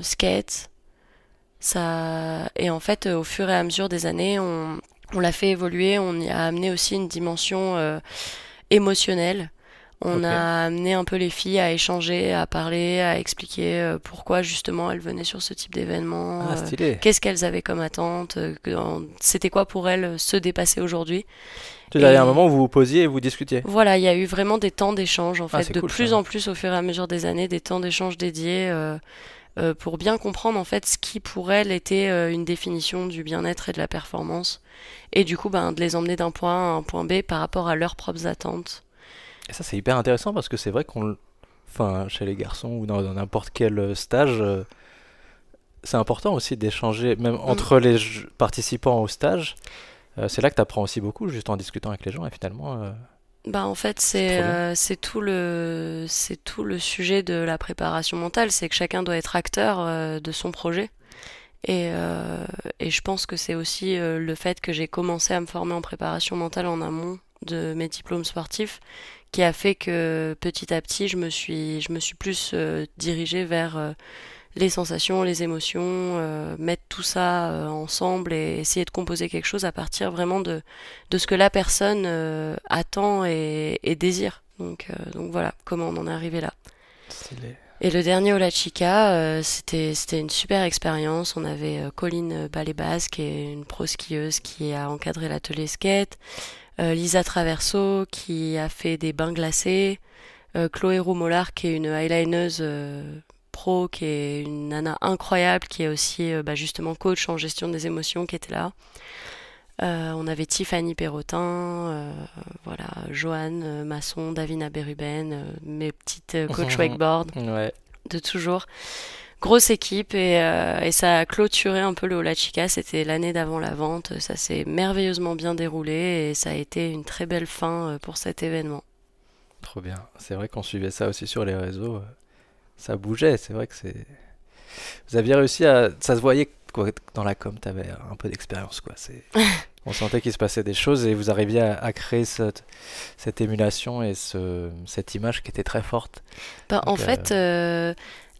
skate. Et en fait, au fur et à mesure des années, on l'a fait évoluer. On y a amené aussi une dimension émotionnelle. On Ok. a amené un peu les filles à échanger, à parler, à expliquer pourquoi justement elles venaient sur ce type d'événement, Ah, stylé. qu'est-ce qu'elles avaient comme attente, c'était quoi pour elles se dépasser aujourd'hui. Tu avais un Et moment où vous vous posiez et vous discutiez. voilà, il y a eu vraiment des temps d'échange en Ah, fait, c'est de cool plus ça. en plus au fur et à mesure des années, des temps d'échange dédiés pour bien comprendre en fait ce qui pour elles était une définition du bien-être et de la performance, et du coup de les emmener d'un point A à un point B par rapport à leurs propres attentes. Et ça, c'est hyper intéressant parce que c'est vrai enfin, chez les garçons ou dans n'importe quel stage, c'est important aussi d'échanger, même Mm. entre les participants au stage. C'est là que tu apprends aussi beaucoup, juste en discutant avec les gens, et finalement, En fait c'est trop bien. c'est tout le sujet de la préparation mentale, c'est que chacun doit être acteur de son projet. Et je pense que c'est aussi le fait que j'ai commencé à me former en préparation mentale en amont de mes diplômes sportifs qui a fait que petit à petit je me suis plus dirigée vers les sensations, les émotions, mettre tout ça ensemble et essayer de composer quelque chose à partir vraiment de ce que la personne attend et désire. Donc voilà comment on en est arrivé là. Stylé. Et le dernier Ola Chica, c'était une super expérience. On avait Colline Balébas, qui est une pro skieuse qui a encadré l'atelier skate, Lisa Traverso qui a fait des bains glacés, Chloé Roumollard qui est une eyelineuse pro, qui est une nana incroyable, qui est aussi justement coach en gestion des émotions, qui était là. On avait Tiffany Perrotin, voilà, Joanne Masson, Davina Beruben, mes petites coachs wakeboard Ouais. de toujours. Grosse équipe et ça a clôturé un peu le Hola Chica. C'était l'année d'avant la vente. Ça s'est merveilleusement bien déroulé et ça a été une très belle fin pour cet événement. Trop bien. C'est vrai qu'on suivait ça aussi sur les réseaux. Ça bougeait. C'est vrai que c'est. Vous aviez réussi à. Ça se voyait quoi, dans la com, t'avais un peu d'expérience quoi. On sentait qu'il se passait des choses et vous arriviez à créer cette émulation et cette image qui était très forte. En Donc, fait,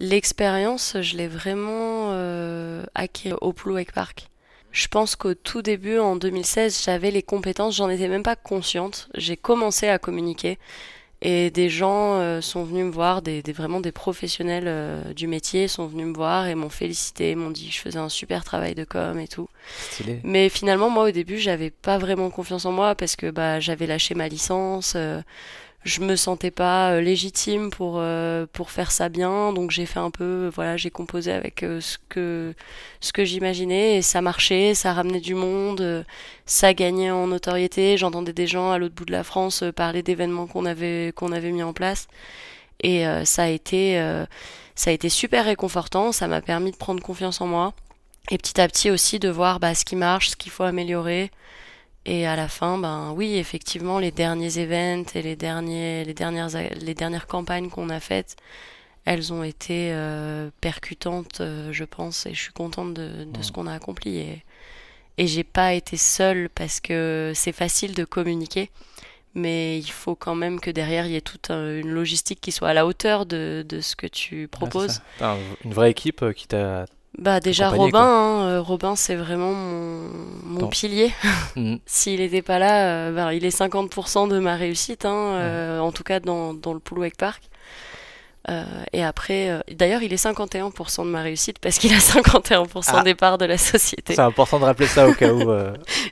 l'expérience, je l'ai vraiment acquis au Pool Wake Park. Je pense qu'au tout début, en 2016, j'avais les compétences, j'en étais même pas consciente. J'ai commencé à communiquer et des gens sont venus me voir, vraiment des professionnels du métier sont venus me voir et m'ont félicité, m'ont dit que je faisais un super travail de com et tout. Stylé. Mais finalement, moi, au début, j'avais pas vraiment confiance en moi parce que bah, j'avais lâché ma licence. Je me sentais pas légitime pour faire ça bien, donc j'ai fait un peu, voilà, j'ai composé avec ce que j'imaginais et ça marchait, ça ramenait du monde, ça gagnait en notoriété. J'entendais des gens à l'autre bout de la France parler d'événements qu'on avait mis en place et ça a été super réconfortant. Ça m'a permis de prendre confiance en moi et petit à petit aussi de voir bah, ce qui marche, ce qu'il faut améliorer. Et à la fin, ben oui, effectivement, les derniers events et les dernières campagnes qu'on a faites, elles ont été percutantes, je pense, et je suis contente de ce Mm. qu'on a accompli. Et j'ai pas été seule parce que c'est facile de communiquer, mais il faut quand même que derrière il y ait toute une logistique qui soit à la hauteur de ce que tu Ouais, c'est ça. proposes. T'as une vraie équipe qui t'a Bah déjà accompagné, Robin, quoi. hein, Robin c'est vraiment mon Ton- pilier. Mm. S'il n'était pas là, ben, il est 50% de ma réussite, hein, Ouais. en tout cas dans le Pool Wake Park. Et après, d'ailleurs, il est 51% de ma réussite parce qu'il a 51% Ah, des parts de la c'est société. important de rappeler ça au cas où.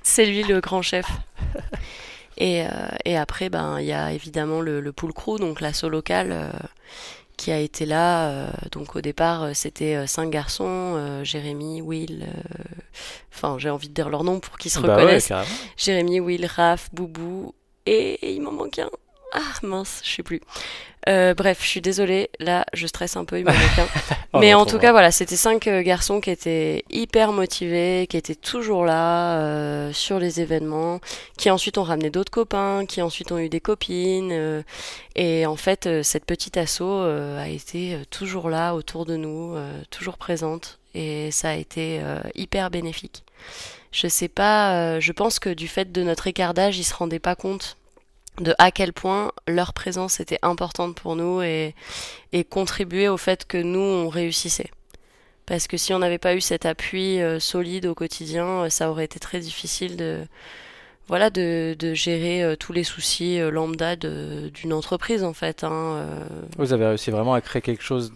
C'est lui le grand chef. Et après, ben, il y a évidemment le Pool Crew, donc l'asso local, qui a été là. Donc au départ, c'était 5 garçons, Jérémy, Will, enfin j'ai envie de dire leur nom pour qu'ils se Bah ouais, reconnaissent. carrément. Jérémy, Will, Raph, Boubou, et il m'en manque un. Ah mince, je sais plus. Bref, je suis désolée, là je stresse un peu, il m'en manque un. On Mais le en tout retrouvera. cas, voilà, c'était 5 garçons qui étaient hyper motivés, qui étaient toujours là sur les événements, qui ensuite ont ramené d'autres copains, qui ensuite ont eu des copines. Et en fait, cette petite asso a été toujours là autour de nous, toujours présente. Et ça a été hyper bénéfique. Je sais pas, je pense que du fait de notre écart d'âge, ils se rendaient pas compte de à quel point leur présence était importante pour nous et contribuait au fait que nous, on réussissait. Parce que si on n'avait pas eu cet appui solide au quotidien, ça aurait été très difficile voilà, de gérer tous les soucis lambda d'une entreprise, en fait, hein. Vous avez réussi vraiment à créer quelque chose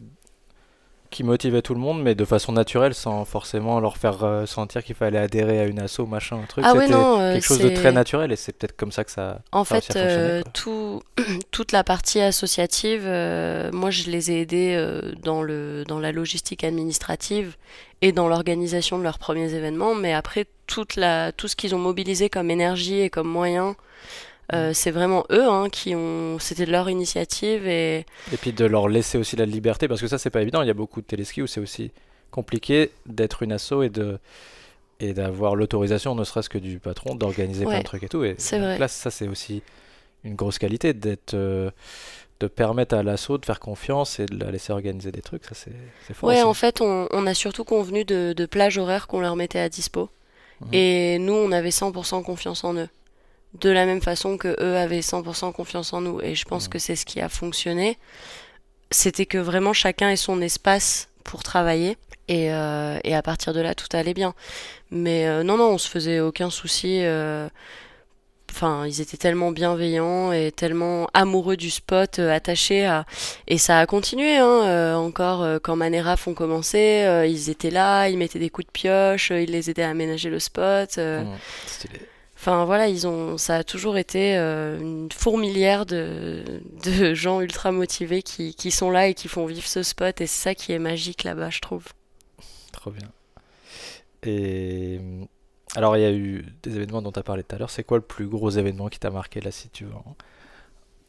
qui motivait tout le monde, mais de façon naturelle, sans forcément leur faire sentir qu'il fallait adhérer à une asso, machin, un truc. Ah ouais, C'était non, quelque chose de très naturel et c'est peut-être comme ça que en ça a réussi fait, à fonctionner, quoi. toute la partie associative, moi je les ai aidés dans la logistique administrative et dans l'organisation de leurs premiers événements, mais après tout ce qu'ils ont mobilisé comme énergie et comme moyens, Mm. c'est vraiment eux hein, c'était leur initiative et Et puis de leur laisser aussi la liberté, parce que ça, c'est pas évident. Il y a beaucoup de téléskis où c'est aussi compliqué d'être une asso et d'avoir l'autorisation, ne serait-ce que du patron, d'organiser plein ouais, de trucs et tout. Et c'est donc vrai. là, ça, c'est aussi une grosse qualité de permettre à l'asso de faire confiance et de la laisser organiser des trucs. Ça, c'est fort Ouais, aussi. en fait, on a surtout convenu de plages horaires qu'on leur mettait à dispo. Mhm. Et nous, on avait 100% confiance en eux. De la même façon que eux avaient 100% confiance en nous. Et je pense Mhm. que c'est ce qui a fonctionné. C'était que vraiment chacun ait son espace pour travailler. Et à partir de là, tout allait bien. Mais non, non, on se faisait aucun souci. Enfin, ils étaient tellement bienveillants et tellement amoureux du spot, attachés à... Et ça a continué, hein, encore quand Maneraf ont commencé, ils étaient là, ils mettaient des coups de pioche, ils les aidaient à aménager le spot. Mhm. Stylé. Enfin voilà, ça a toujours été une fourmilière de gens ultra motivés qui sont là et qui font vivre ce spot et c'est ça qui est magique là-bas, je trouve. Trop bien. Et alors, il y a eu des événements dont tu as parlé tout à l'heure. C'est quoi le plus gros événement qui t'a marqué là, si tu veux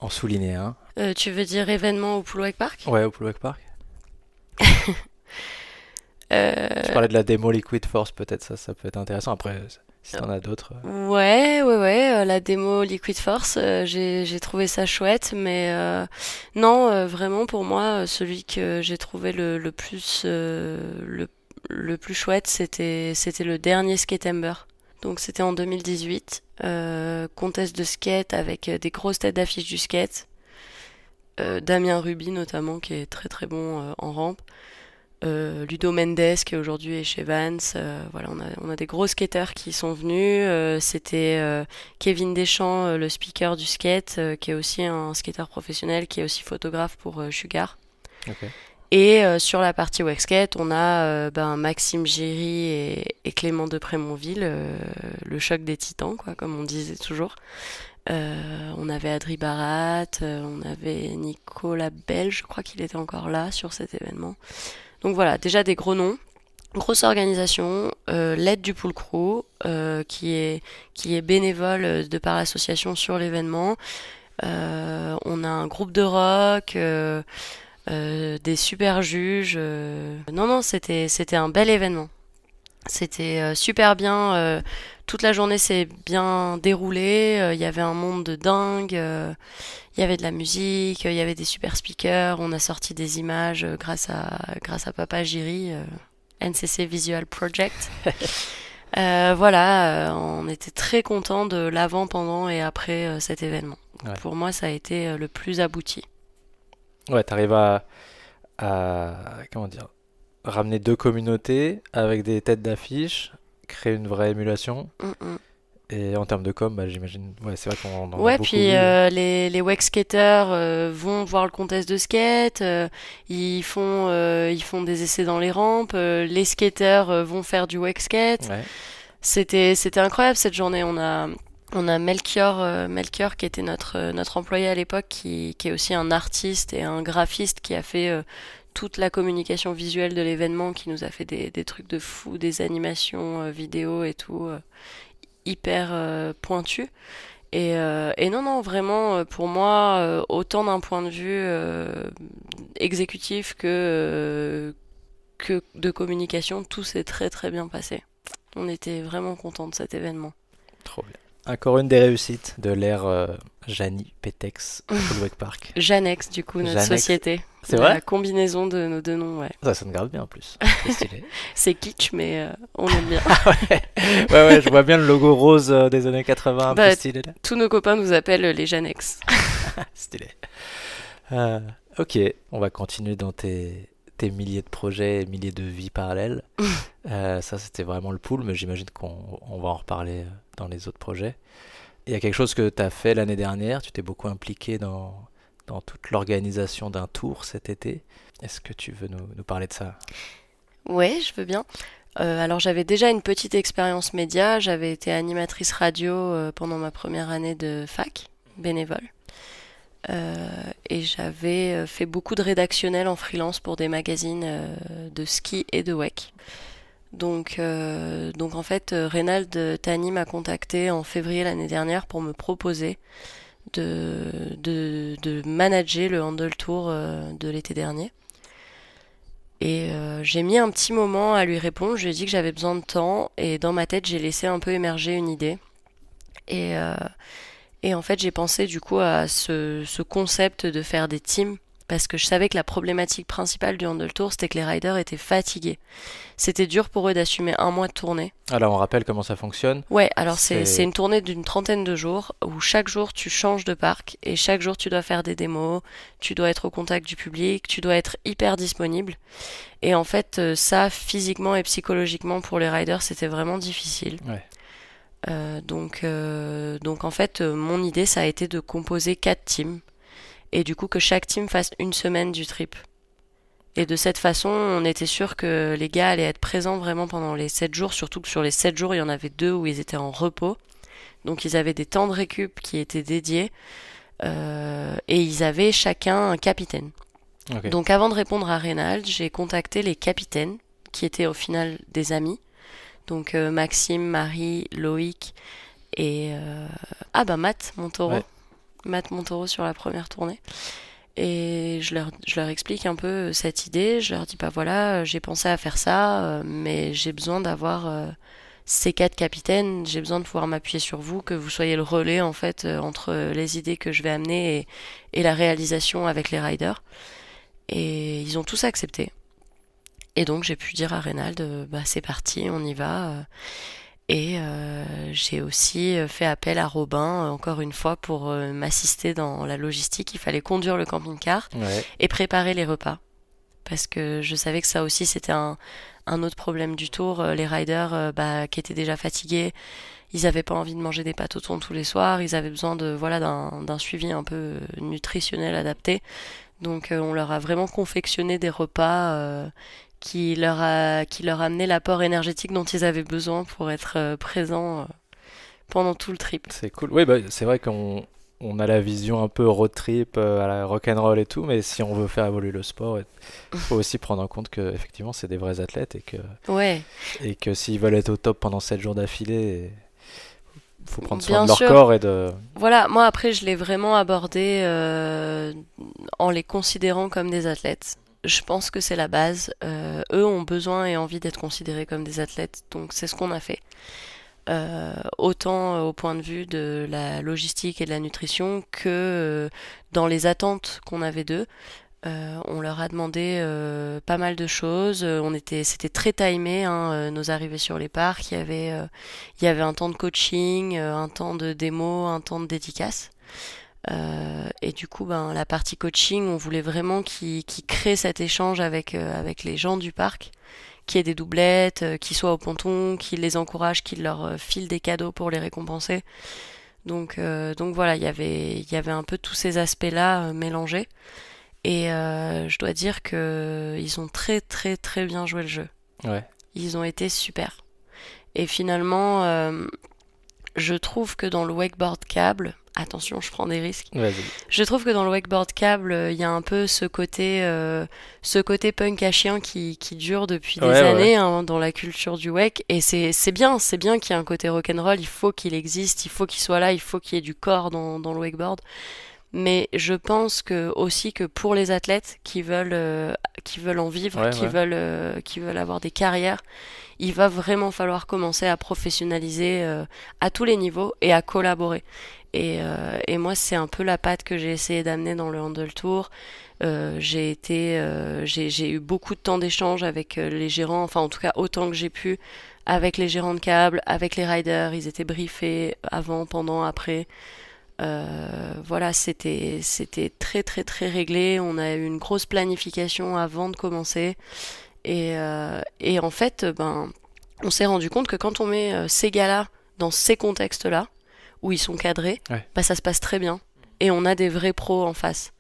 en souligner un? Tu veux dire événement au Poolweg Park? Ouais, au Pullwack Park. Tu Euh, parlais de la démo Liquid Force, peut-être ça peut être intéressant. Après, si t'en as d'autres. ouais, la démo Liquid Force, j'ai trouvé ça chouette, mais non, vraiment pour moi, celui que j'ai trouvé le plus chouette, c'était le dernier Skatember. Donc c'était en 2018, contest de skate avec des grosses têtes d'affiche du skate, Damien Ruby notamment qui est très très bon en rampe. Ludo Mendes qui aujourd'hui est chez Vans. Voilà, on a des gros skateurs qui sont venus. C'était Kevin Deschamps, le speaker du skate, qui est aussi un skateur professionnel, qui est aussi photographe pour Sugar. Ok. Et sur la partie Wexskate, on a Maxime Giry et Clément de Prémonville, le choc des titans, quoi, comme on disait toujours. On avait Adri Barat, on avait Nicolas Bell, je crois qu'il était encore là sur cet événement. Donc voilà, déjà des gros noms, grosse organisation, l'aide du Pool Crew, qui est bénévole de par l'association sur l'événement. On a un groupe de rock, des super juges. Non, c'était un bel événement. C'était super bien. Toute la journée s'est bien déroulée. Il y avait un monde de dingue. Il y avait de la musique. Il y avait des super speakers. On a sorti des images grâce à Papa Giry, NCC Visual Project. Voilà, on était très contents de l'avant, pendant et après cet événement. Ouais. Pour moi, ça a été le plus abouti. Ouais, t'arrives comment dire, ramener deux communautés avec des têtes d'affiche, créer une vraie émulation. Mm. Et en termes de com, j'imagine, ouais, c'est vrai qu'on en a Ouais, beaucoup puis vu. les wax skaters vont voir le contest de skate, ils font des essais dans les rampes, les skaters vont faire du wax skate. Ouais. C'était incroyable cette journée. On a Melchior qui était notre employé à l'époque, qui est aussi un artiste et un graphiste qui a fait toute la communication visuelle de l'événement, qui nous a fait des trucs de fou, des animations vidéo et tout, hyper pointues. Et non, vraiment, pour moi, autant d'un point de vue exécutif que de communication, tout s'est très très bien passé. On était vraiment contents de cet événement. Trop bien. Encore une des réussites de l'ère Jani Petex Full Wake Park. Janex, du coup, notre Janex. société. C'est vrai? La combinaison de nos deux noms, ouais. Ça sonne grave bien en plus. C'est stylé. C'est kitsch, mais on aime bien. Ouais, je vois bien le logo rose des années 80, un Bah, peu stylé là. Tous nos copains nous appellent les Janex. Stylé. Ok, on va continuer dans tes milliers de projets et milliers de vies parallèles. Ça, c'était vraiment le pool, mais j'imagine qu'on va en reparler dans les autres projets. Il y a quelque chose que tu as fait l'année dernière, tu t'es beaucoup impliqué dans toute l'organisation d'un tour cet été. Est-ce que tu veux nous parler de ça? Ouais, je veux bien. Alors j'avais déjà une petite expérience média, j'avais été animatrice radio pendant ma première année de fac, bénévole. Et j'avais fait beaucoup de rédactionnel en freelance pour des magazines de ski et de wake. Donc en fait, Reynald Tani m'a contacté en février l'année dernière pour me proposer de manager le Handle Tour de l'été dernier. Et j'ai mis un petit moment à lui répondre, je lui ai dit que j'avais besoin de temps, et dans ma tête j'ai laissé un peu émerger une idée. Et en fait j'ai pensé du coup à ce concept de faire des teams, parce que je savais que la problématique principale du Handle Tour, c'était que les riders étaient fatigués. C'était dur pour eux d'assumer un mois de tournée. Alors, on rappelle comment ça fonctionne. Ouais, alors c'est une tournée d'une 30aine de jours, où chaque jour tu changes de parc, et chaque jour tu dois faire des démos, tu dois être au contact du public, tu dois être hyper disponible. Et en fait, ça, physiquement et psychologiquement pour les riders, c'était vraiment difficile. Ouais. Donc en fait, mon idée, ça a été de composer 4 teams, et du coup que chaque team fasse une semaine du trip. Et de cette façon, on était sûr que les gars allaient être présents vraiment pendant les 7 jours, surtout que sur les 7 jours, il y en avait 2 où ils étaient en repos. Donc ils avaient des temps de récup qui étaient dédiés, et ils avaient chacun un capitaine. Okay. Donc avant de répondre à Reynald, j'ai contacté les capitaines, qui étaient au final des amis. Donc Maxime, Marie, Loïc et Matt Montoro. Ouais. Matt Montoro sur la première tournée. Et je leur explique un peu cette idée. Je leur dis voilà, j'ai pensé à faire ça, mais j'ai besoin d'avoir ces 4 capitaines. J'ai besoin de pouvoir m'appuyer sur vous, que vous soyez le relais en fait entre les idées que je vais amener et la réalisation avec les riders. Et ils ont tous accepté. Et donc j'ai pu dire à Reynald, c'est parti, on y va. Et j'ai aussi fait appel à Robin, encore une fois, pour m'assister dans la logistique. Il fallait conduire le camping-car et préparer les repas. parce que je savais que ça aussi c'était un autre problème du tour. Les riders qui étaient déjà fatigués, ils avaient pas envie de manger des pâtes au thon tous les soirs, ils avaient besoin de voilà d'un suivi un peu nutritionnel adapté. Donc on leur a vraiment confectionné des repas qui leur amenaient l'apport énergétique dont ils avaient besoin pour être présents pendant tout le trip. C'est cool. Oui, bah, c'est vrai qu'on a la vision un peu road trip, à la rock'n'roll et tout, mais si on veut faire évoluer le sport, il faut aussi prendre en compte que effectivement c'est des vrais athlètes Ouais, et que s'ils veulent être au top pendant 7 jours d'affilée, il faut prendre soin bien de leur sûr. corps et de... Voilà, moi après je l'ai vraiment abordé en les considérant comme des athlètes. Je pense que c'est la base. Eux ont besoin et envie d'être considérés comme des athlètes, donc c'est ce qu'on a fait. Autant au point de vue de la logistique et de la nutrition que dans les attentes qu'on avait d'eux. On leur a demandé pas mal de choses. C'était très timé, hein, nos arrivées sur les parcs. Il y avait un temps de coaching, un temps de démo, un temps de dédicace. Et du coup, la partie coaching, on voulait vraiment qu'ils créent cet échange avec les gens du parc, qu'il y ait des doublettes, qu'ils soient au ponton, qu'ils les encouragent, qu'ils leur filent des cadeaux pour les récompenser. Donc voilà, il y avait un peu tous ces aspects-là mélangés. Et je dois dire que ils ont très très très bien joué le jeu. Ouais, Ils ont été super. Et finalement, je trouve que dans le wakeboard câble, attention, je prends des risques. vas-y. Je trouve que dans le wakeboard câble, il y a un peu ce côté punk à chien qui dure depuis des Ouais, ouais, ouais. années hein, dans la culture du wake. Et c'est bien qu'il y ait un côté rock'n'roll. Il faut qu'il existe, il faut qu'il soit là, il faut qu'il y ait du corps dans le wakeboard. Mais je pense que aussi que pour les athlètes qui veulent en vivre, Ouais, qui ouais. veulent avoir des carrières, il va vraiment falloir commencer à professionnaliser à tous les niveaux et à collaborer. Et moi, c'est un peu la patte que j'ai essayé d'amener dans le Handle Tour. J'ai eu beaucoup de temps d'échange avec les gérants, enfin en tout cas autant que j'ai pu, avec les gérants de câble, avec les riders. Ils étaient briefés avant, pendant, après. Voilà, c'était très très très réglé. On a eu une grosse planification avant de commencer. Et en fait, on s'est rendu compte que quand on met ces gars-là dans ces contextes-là, où ils sont cadrés, Ouais. ça se passe très bien. Et on a des vrais pros en face.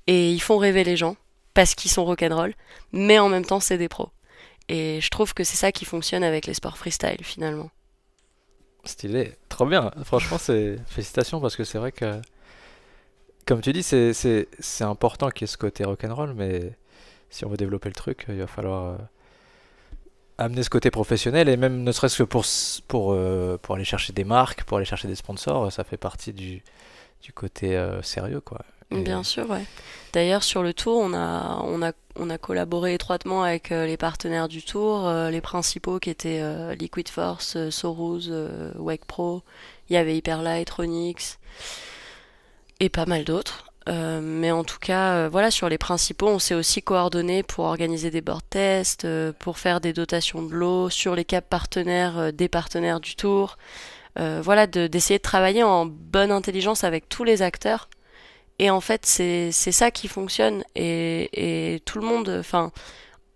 Et ils font rêver les gens, parce qu'ils sont rock'n'roll, mais en même temps, c'est des pros. Et je trouve que c'est ça qui fonctionne avec les sports freestyle, finalement. Stylé, trop bien. Franchement, c'est félicitations parce que c'est vrai que, comme tu dis, c'est important qu'il y ait ce côté rock'n'roll, mais si on veut développer le truc, il va falloir amener ce côté professionnel et même ne serait-ce que pour aller chercher des marques, pour aller chercher des sponsors, ça fait partie du côté sérieux, quoi. Et Bien sûr, ouais. D'ailleurs, sur le tour, on a collaboré étroitement avec les partenaires du tour, les principaux qui étaient Liquid Force, Soruz, Wake Pro, il y avait Hyperlight, Ronix et pas mal d'autres. Mais en tout cas, voilà, sur les principaux, on s'est aussi coordonné pour organiser des board tests, pour faire des dotations de l'eau sur les caps partenaires des partenaires du tour. Voilà, d'essayer de travailler en bonne intelligence avec tous les acteurs et en fait, c'est ça qui fonctionne. Et tout le monde, enfin,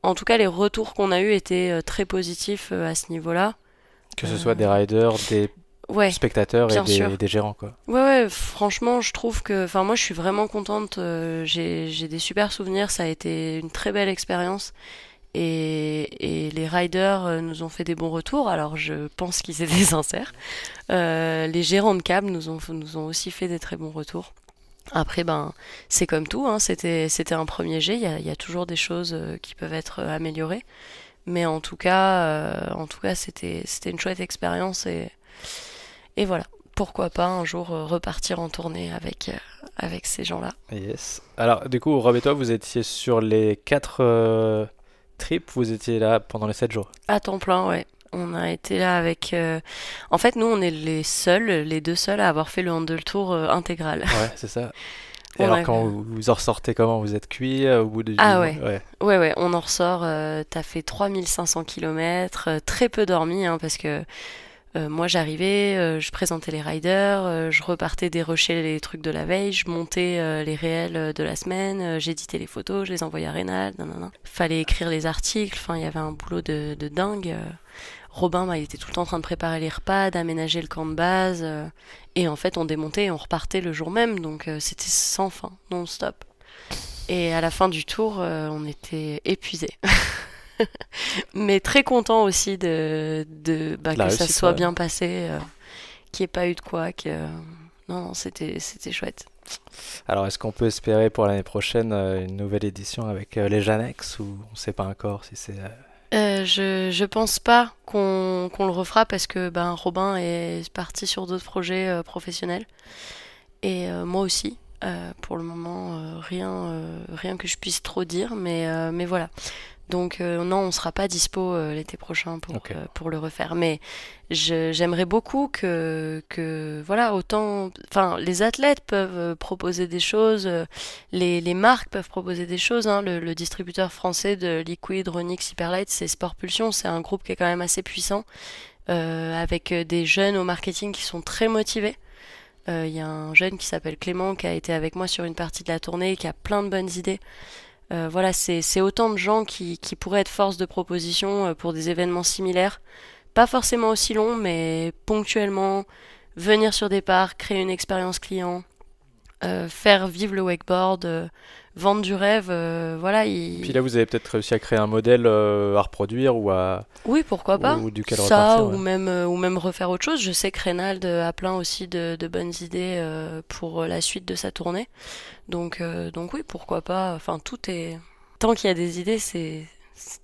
en tout cas, les retours qu'on a eus étaient très positifs à ce niveau-là. que ce soit des Euh, riders, des ouais, spectateurs et bien sûr. des gérants, quoi. Ouais, ouais, franchement, je trouve que, enfin, moi, je suis vraiment contente. J'ai des super souvenirs. Ça a été une très belle expérience. Et les riders nous ont fait des bons retours. Alors, je pense qu'ils étaient sincères. Les gérants de câble nous ont aussi fait des très bons retours. Après, c'est comme tout, hein, c'était un premier jet. Il y a toujours des choses qui peuvent être améliorées, mais en tout cas, c'était une chouette expérience et voilà. Pourquoi pas un jour repartir en tournée avec ces gens-là. Yes. Alors, du coup, Rob et toi, vous étiez sur les 4 trips, vous étiez là pendant les 7 jours. À temps plein, ouais. On a été là avec. En fait, nous, on est les deux seuls à avoir fait le Handle Tour intégral. Ouais, c'est ça. Et On alors, a. quand vous en ressortez comment? Vous êtes cuit au bout Ah ouais. Ouais. Ouais, ouais, on en ressort. T'as fait 3500 km, très peu dormi, hein, parce que Moi, j'arrivais, je présentais les riders, je repartais dérocher les trucs de la veille, je montais les réels de la semaine, j'éditais les photos, je les envoyais à Rénal, nanana. Fallait écrire les articles, enfin, il y avait un boulot de dingue. Robin, bah, il était tout le temps en train de préparer les repas, d'aménager le camp de base, et en fait, on démontait et on repartait le jour même, donc c'était sans fin, non-stop. Et à la fin du tour, on était épuisés. Mais très content aussi La que ça réussite, soit ouais. bien passé, qu'il n'y ait pas eu de couac. Non, non, c'était chouette. Alors, est-ce qu'on peut espérer pour l'année prochaine une nouvelle édition avec les Janex ou on sait pas encore si c'est... Je pense pas qu'on le refera parce que ben, Robin est parti sur d'autres projets professionnels. Et moi aussi. Pour le moment, rien que je puisse trop dire, mais voilà. Donc non, on sera pas dispo l'été prochain Ok. pour le refaire. Mais j'aimerais beaucoup que voilà, autant, enfin, les athlètes peuvent proposer des choses, les marques peuvent proposer des choses. Hein. Le distributeur français de Liquid, Ronix, Hyperlight, c'est Sport Pulsion. C'est un groupe qui est quand même assez puissant, avec des jeunes au marketing qui sont très motivés. Y a un jeune qui s'appelle Clément qui a été avec moi sur une partie de la tournée et qui a plein de bonnes idées. Voilà, c'est autant de gens qui pourraient être force de proposition pour des événements similaires. Pas forcément aussi longs, mais ponctuellement, venir sur des parcs, créer une expérience client, faire vivre le wakeboard, vendre du rêve, voilà. Puis là, vous avez peut-être réussi à créer un modèle à reproduire Oui, pourquoi pas. ou duquel Ça, repartir, ouais. ou même refaire autre chose. Je sais que Reynald a plein aussi de bonnes idées pour la suite de sa tournée. Donc oui, pourquoi pas. Enfin, tout est... Tant qu'il y a des idées, c'est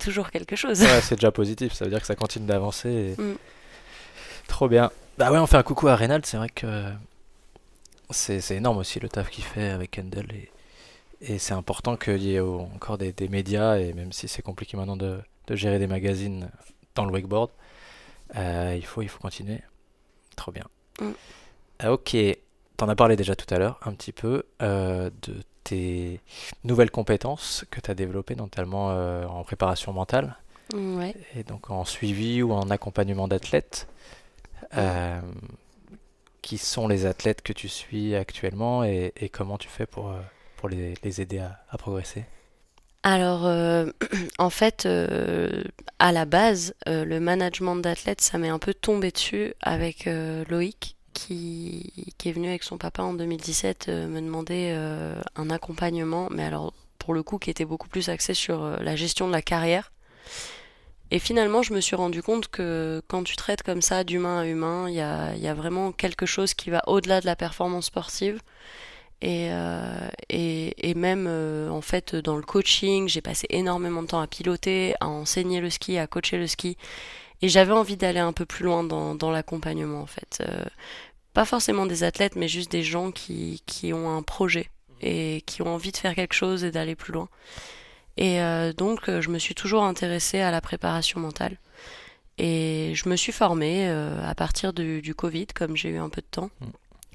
toujours quelque chose. Ouais, c'est déjà positif, ça veut dire que ça continue d'avancer. Mm. Trop bien. Bah ouais, on fait un coucou à Reynald, c'est vrai que c'est énorme aussi le taf qu'il fait avec Kendall et c'est important qu'il y ait encore des médias et même si c'est compliqué maintenant de gérer des magazines dans le wakeboard, il faut continuer. Trop bien. Mm. Ok, t'en as parlé déjà tout à l'heure un petit peu de tes nouvelles compétences que tu as développées, notamment en préparation mentale Ouais. et donc en suivi ou en accompagnement d'athlètes. Mm. Euh, qui sont les athlètes que tu suis actuellement et comment tu fais pour les aider à progresser? Alors, en fait, à la base, le management d'athlètes, ça m'est un peu tombé dessus avec Loïc, qui est venu avec son papa en 2017 me demander un accompagnement, mais alors, pour le coup, qui était beaucoup plus axé sur la gestion de la carrière. Et finalement, je me suis rendu compte que quand tu traites comme ça d'humain à humain, il y a vraiment quelque chose qui va au-delà de la performance sportive. Et même en fait dans le coaching, j'ai passé énormément de temps à piloter, à enseigner le ski, à coacher le ski. Et j'avais envie d'aller un peu plus loin dans l'accompagnement en fait. Pas forcément des athlètes, mais juste des gens qui ont un projet et qui ont envie de faire quelque chose et d'aller plus loin. Et donc je me suis toujours intéressée à la préparation mentale. Et je me suis formée à partir du Covid, comme j'ai eu un peu de temps. Mm.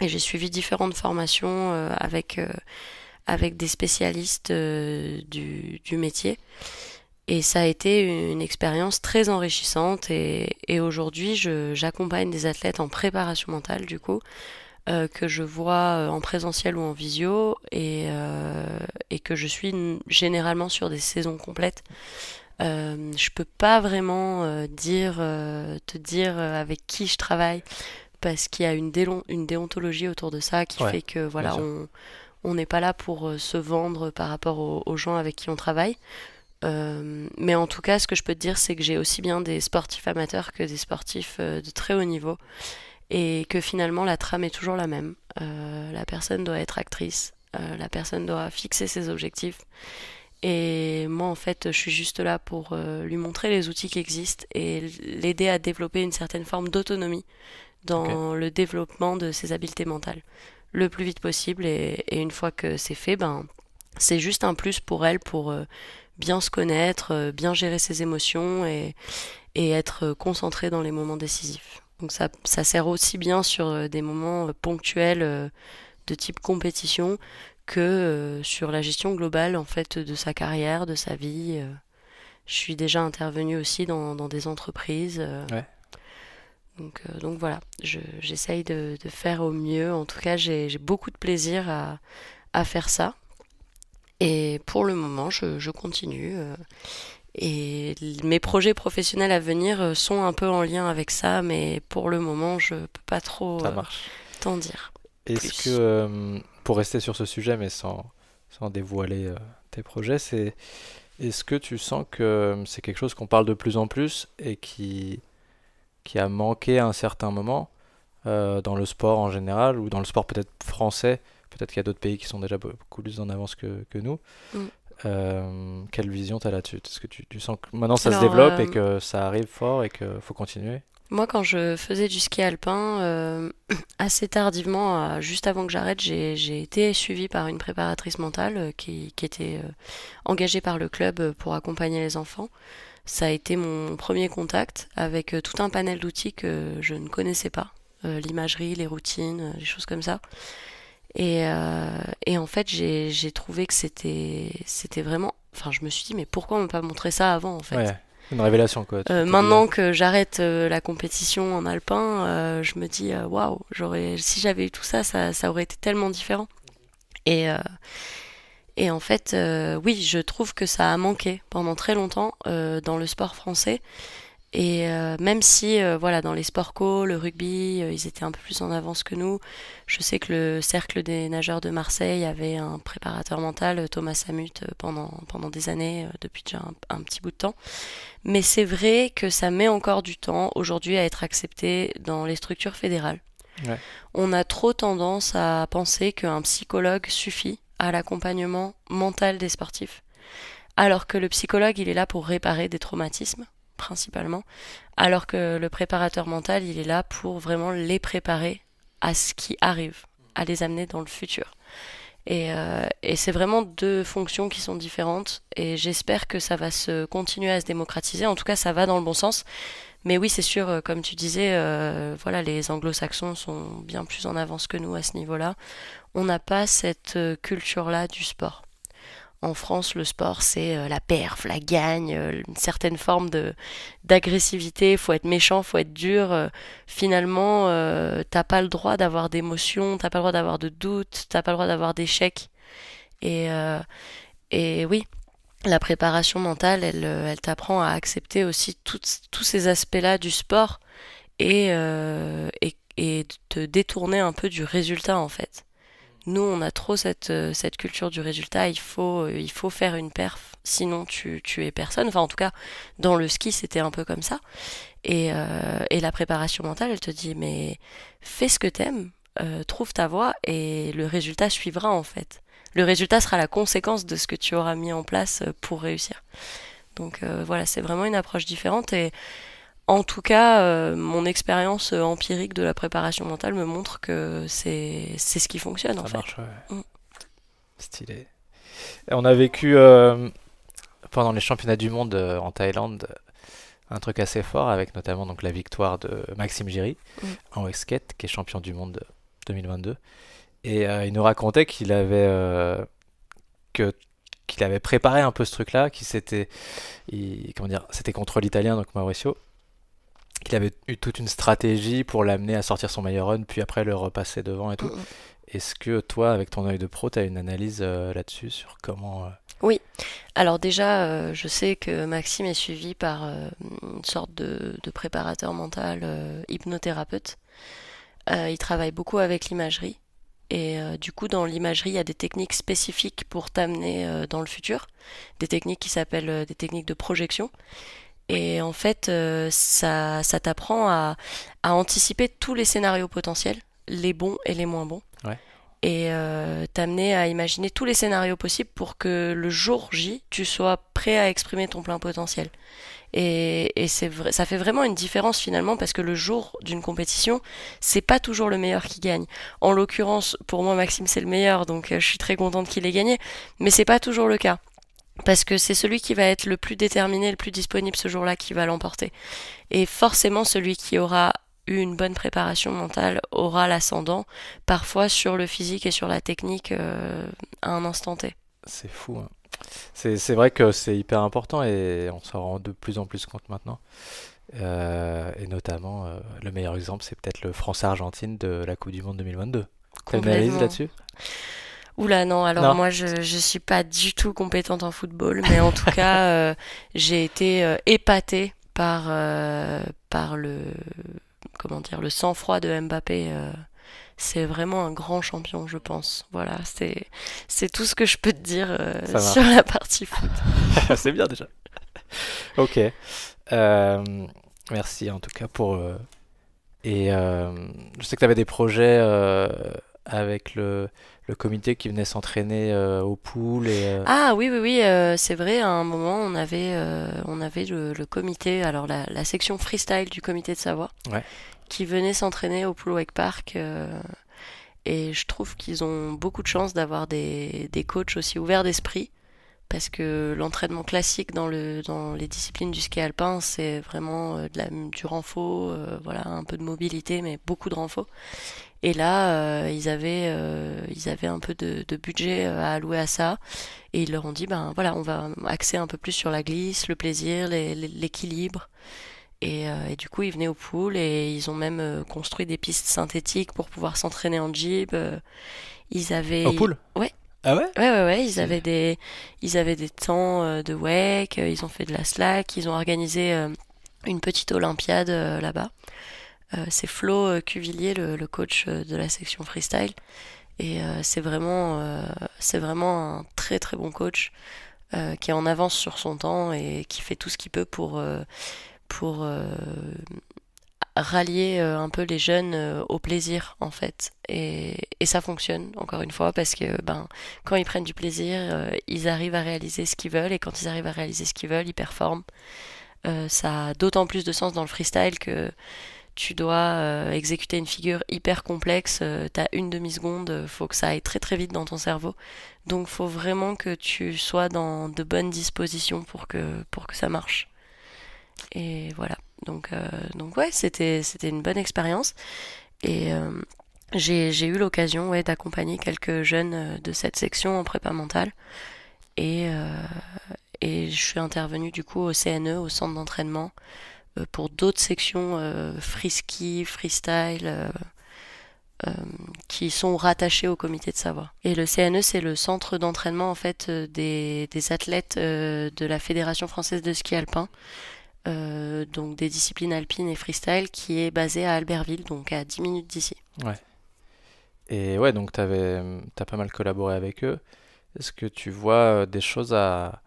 Et j'ai suivi différentes formations avec des spécialistes du métier. Et ça a été une expérience très enrichissante. Et aujourd'hui, j'accompagne des athlètes en préparation mentale, du coup, que je vois en présentiel ou en visio, et que je suis généralement sur des saisons complètes. Je peux pas vraiment te dire avec qui je travaille parce qu'il y a une déontologie autour de ça qui Ouais, fait que bien voilà, sûr. on n'est pas là pour se vendre par rapport aux gens avec qui on travaille. Mais en tout cas, ce que je peux te dire, c'est que j'ai aussi bien des sportifs amateurs que des sportifs de très haut niveau et que finalement la trame est toujours la même. La personne doit être actrice, la personne doit fixer ses objectifs. Et moi, en fait, je suis juste là pour lui montrer les outils qui existent et l'aider à développer une certaine forme d'autonomie Ok. dans le développement de ses habiletés mentales le plus vite possible. Et une fois que c'est fait, ben, c'est juste un plus pour elle pour bien se connaître, bien gérer ses émotions et être concentrée dans les moments décisifs. Donc ça sert aussi bien sur des moments ponctuels de type compétition que sur la gestion globale en fait de sa carrière, de sa vie. Je suis déjà intervenue aussi dans des entreprises. Ouais. Donc voilà, j'essaye de faire au mieux. En tout cas, j'ai beaucoup de plaisir à faire ça. Et pour le moment, je continue. Et mes projets professionnels à venir sont un peu en lien avec ça, mais pour le moment, je peux pas trop Ça marche. t'en dire Est-ce que, plus. pour rester sur ce sujet, mais sans dévoiler tes projets, est-ce que tu sens que c'est quelque chose qu'on parle de plus en plus et qui a manqué à un certain moment dans le sport en général ou dans le sport peut-être français? Peut-être qu'il y a d'autres pays qui sont déjà beaucoup plus en avance que nous. Mm. Quelle vision tu as là-dessus? Est-ce que tu sens que maintenant ça se Alors, développe et que ça arrive fort et qu'il faut continuer? moi, quand je faisais du ski alpin, assez tardivement, juste avant que j'arrête, j'ai été suivie par une préparatrice mentale qui était engagée par le club pour accompagner les enfants. Ça a été mon premier contact avec tout un panel d'outils que je ne connaissais pas. L'imagerie, les routines, les choses comme ça. Et en fait, j'ai trouvé que c'était vraiment... Enfin, je me suis dit, mais pourquoi on m'a pas montré ça avant, en fait? Ouais, une révélation quoi. Tu t'es dit, Maintenant que j'arrête la compétition en alpin, je me dis, waouh, si j'avais eu tout ça, ça aurait été tellement différent. Et, euh, et en fait, oui, je trouve que ça a manqué pendant très longtemps dans le sport français. Et même si, voilà, dans les sports co, le rugby, ils étaient un peu plus en avance que nous. Je sais que le cercle des nageurs de Marseille avait un préparateur mental, Thomas Samut, pendant des années, depuis déjà un petit bout de temps. Mais c'est vrai que ça met encore du temps aujourd'hui à être accepté dans les structures fédérales. ouais, On a trop tendance à penser qu'un psychologue suffit à l'accompagnement mental des sportifs, alors que le psychologue, il est là pour réparer des traumatismes, principalement, alors que le préparateur mental, il est là pour vraiment les préparer à ce qui arrive, à les amener dans le futur. Et c'est vraiment deux fonctions qui sont différentes, et j'espère que ça va se continuer à se démocratiser. En tout cas, ça va dans le bon sens. Mais oui, c'est sûr, comme tu disais, voilà, les anglo-saxons sont bien plus en avance que nous à ce niveau-là. On n'a pas cette culture-là du sport. En France, le sport, c'est la perf, la gagne, une certaine forme d'agressivité. Faut être méchant, faut être dur. Finalement, t'as pas le droit d'avoir d'émotions, t'as pas le droit d'avoir de doutes, t'as pas le droit d'avoir d'échecs. Et, euh, et oui, la préparation mentale, elle t'apprend à accepter aussi tous ces aspects-là du sport et te détourner un peu du résultat en fait. Nous, on a trop cette culture du résultat. Il faut faire une perf, sinon tu es personne. Enfin, en tout cas, dans le ski, c'était un peu comme ça. Et la préparation mentale, elle te dit, mais fais ce que t'aimes, trouve ta voie et le résultat suivra en fait. Le résultat sera la conséquence de ce que tu auras mis en place pour réussir. Donc voilà, c'est vraiment une approche différente et en tout cas, mon expérience empirique de la préparation mentale me montre que c'est ce qui fonctionne en ça fait. marche, ouais. Mm. Stylé. Et on a vécu pendant les championnats du monde en Thaïlande un truc assez fort avec notamment donc la victoire de Maxime Giry Mm. en wake skate qui est champion du monde 2022 et il nous racontait que qu'il avait préparé un peu ce truc-là, comment dire, c'était contre l'Italien donc Mauricio, qu'il avait eu toute une stratégie pour l'amener à sortir son meilleur run puis après le repasser devant et tout. Mm. Est-ce que toi avec ton œil de pro tu as une analyse là-dessus sur comment Oui, alors déjà, je sais que Maxime est suivi par une sorte de préparateur mental hypnothérapeute. Il travaille beaucoup avec l'imagerie. Et du coup, dans l'imagerie, il y a des techniques spécifiques pour t'amener dans le futur, des techniques qui s'appellent des techniques de projection. Et en fait, ça t'apprend à anticiper tous les scénarios potentiels, les bons et les moins bons, ouais, et t'amener à imaginer tous les scénarios possibles pour que le jour J, tu sois prêt à exprimer ton plein potentiel. Et c'est vrai, ça fait vraiment une différence finalement parce que le jour d'une compétition, c'est pas toujours le meilleur qui gagne. En l'occurrence, pour moi, Maxime c'est le meilleur, donc je suis très contente qu'il ait gagné, mais c'est pas toujours le cas. Parce que c'est celui qui va être le plus déterminé, le plus disponible ce jour-là qui va l'emporter. Et forcément, celui qui aura eu une bonne préparation mentale aura l'ascendant, parfois sur le physique et sur la technique à un instant T. c'est fou, hein. C'est vrai que c'est hyper important et on s'en rend de plus en plus compte maintenant. Et notamment, le meilleur exemple, c'est peut-être le France-Argentine de la Coupe du Monde 2022. T'as une analyse Complètement. là-dessus? Oula, non, alors Non? moi je suis pas du tout compétente en football, mais en tout cas, j'ai été épatée par comment dire, le sang-froid de Mbappé. C'est vraiment un grand champion, je pense. Voilà, c'est tout ce que je peux te dire Ça sur marche. la partie foot. C'est bien déjà. Ok. Euh, Merci en tout cas pour. Et je sais que tu avais des projets avec le comité qui venait s'entraîner au pool Ah oui, oui, oui, c'est vrai, à un moment, on avait le comité, alors la section freestyle du comité de Savoie, ouais. qui venait s'entraîner au Pool Wake Park. Et je trouve qu'ils ont beaucoup de chance d'avoir des coachs aussi ouverts d'esprit, parce que l'entraînement classique dans les disciplines du ski alpin, c'est vraiment du renfo, voilà, un peu de mobilité, mais beaucoup de renfo. Et là, ils avaient un peu de budget à allouer à ça. Et ils leur ont dit, ben voilà, on va axer un peu plus sur la glisse, le plaisir, l'équilibre. Et du coup, ils venaient au pool et ils ont même construit des pistes synthétiques pour pouvoir s'entraîner en jeep. Ils Au avaient, pool? ouais, Ah ouais? ouais, ouais, ouais, ils C'est... avaient des temps de wake. Ils ont fait de la slack. Ils ont organisé une petite olympiade là-bas. C'est Flo Cuvillier, le coach de la section freestyle. Et c'est vraiment un très très bon coach qui est en avance sur son temps et qui fait tout ce qu'il peut pour rallier un peu les jeunes au plaisir en fait. Et ça fonctionne encore une fois parce que ben quand ils prennent du plaisir, ils arrivent à réaliser ce qu'ils veulent et quand ils arrivent à réaliser ce qu'ils veulent, ils performent. Ça a d'autant plus de sens dans le freestyle que tu dois exécuter une figure hyper complexe, t'as une demi-seconde, faut que ça aille très très vite dans ton cerveau. Donc faut vraiment que tu sois dans de bonnes dispositions pour que ça marche. Et voilà. Donc ouais, c'était une bonne expérience. Et j'ai eu l'occasion ouais, d'accompagner quelques jeunes de cette section en prépa mentale. Et, euh, et je suis intervenue du coup au CNE, au centre d'entraînement, pour d'autres sections free ski, freestyle, euh, qui sont rattachées au comité de Savoie. Et le CNE, c'est le centre d'entraînement en fait des athlètes de la Fédération française de ski alpin, donc des disciplines alpines et freestyle, qui est basé à Albertville, donc à 10 minutes d'ici. Ouais. Et ouais, donc t'as pas mal collaboré avec eux. Est-ce que tu vois des choses à,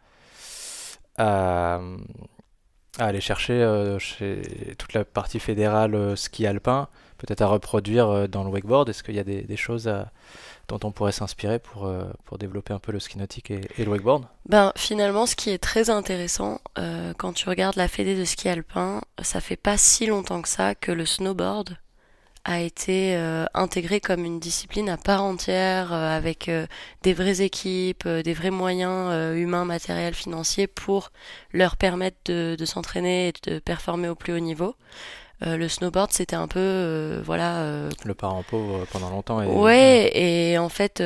à aller chercher chez toute la partie fédérale ski alpin, peut-être à reproduire dans le wakeboard? Est-ce qu'il y a des choses dont on pourrait s'inspirer pour développer un peu le ski nautique et le wakeboard? Ben finalement, ce qui est très intéressant quand tu regardes la fédé de ski alpin, ça fait pas si longtemps que ça que le snowboard a été intégré comme une discipline à part entière, avec des vraies équipes, des vrais moyens humains, matériels, financiers pour leur permettre de s'entraîner et de performer au plus haut niveau. Le snowboard, c'était un peu, voilà, Le parent pauvre pendant longtemps et ouais. ouais, et en fait,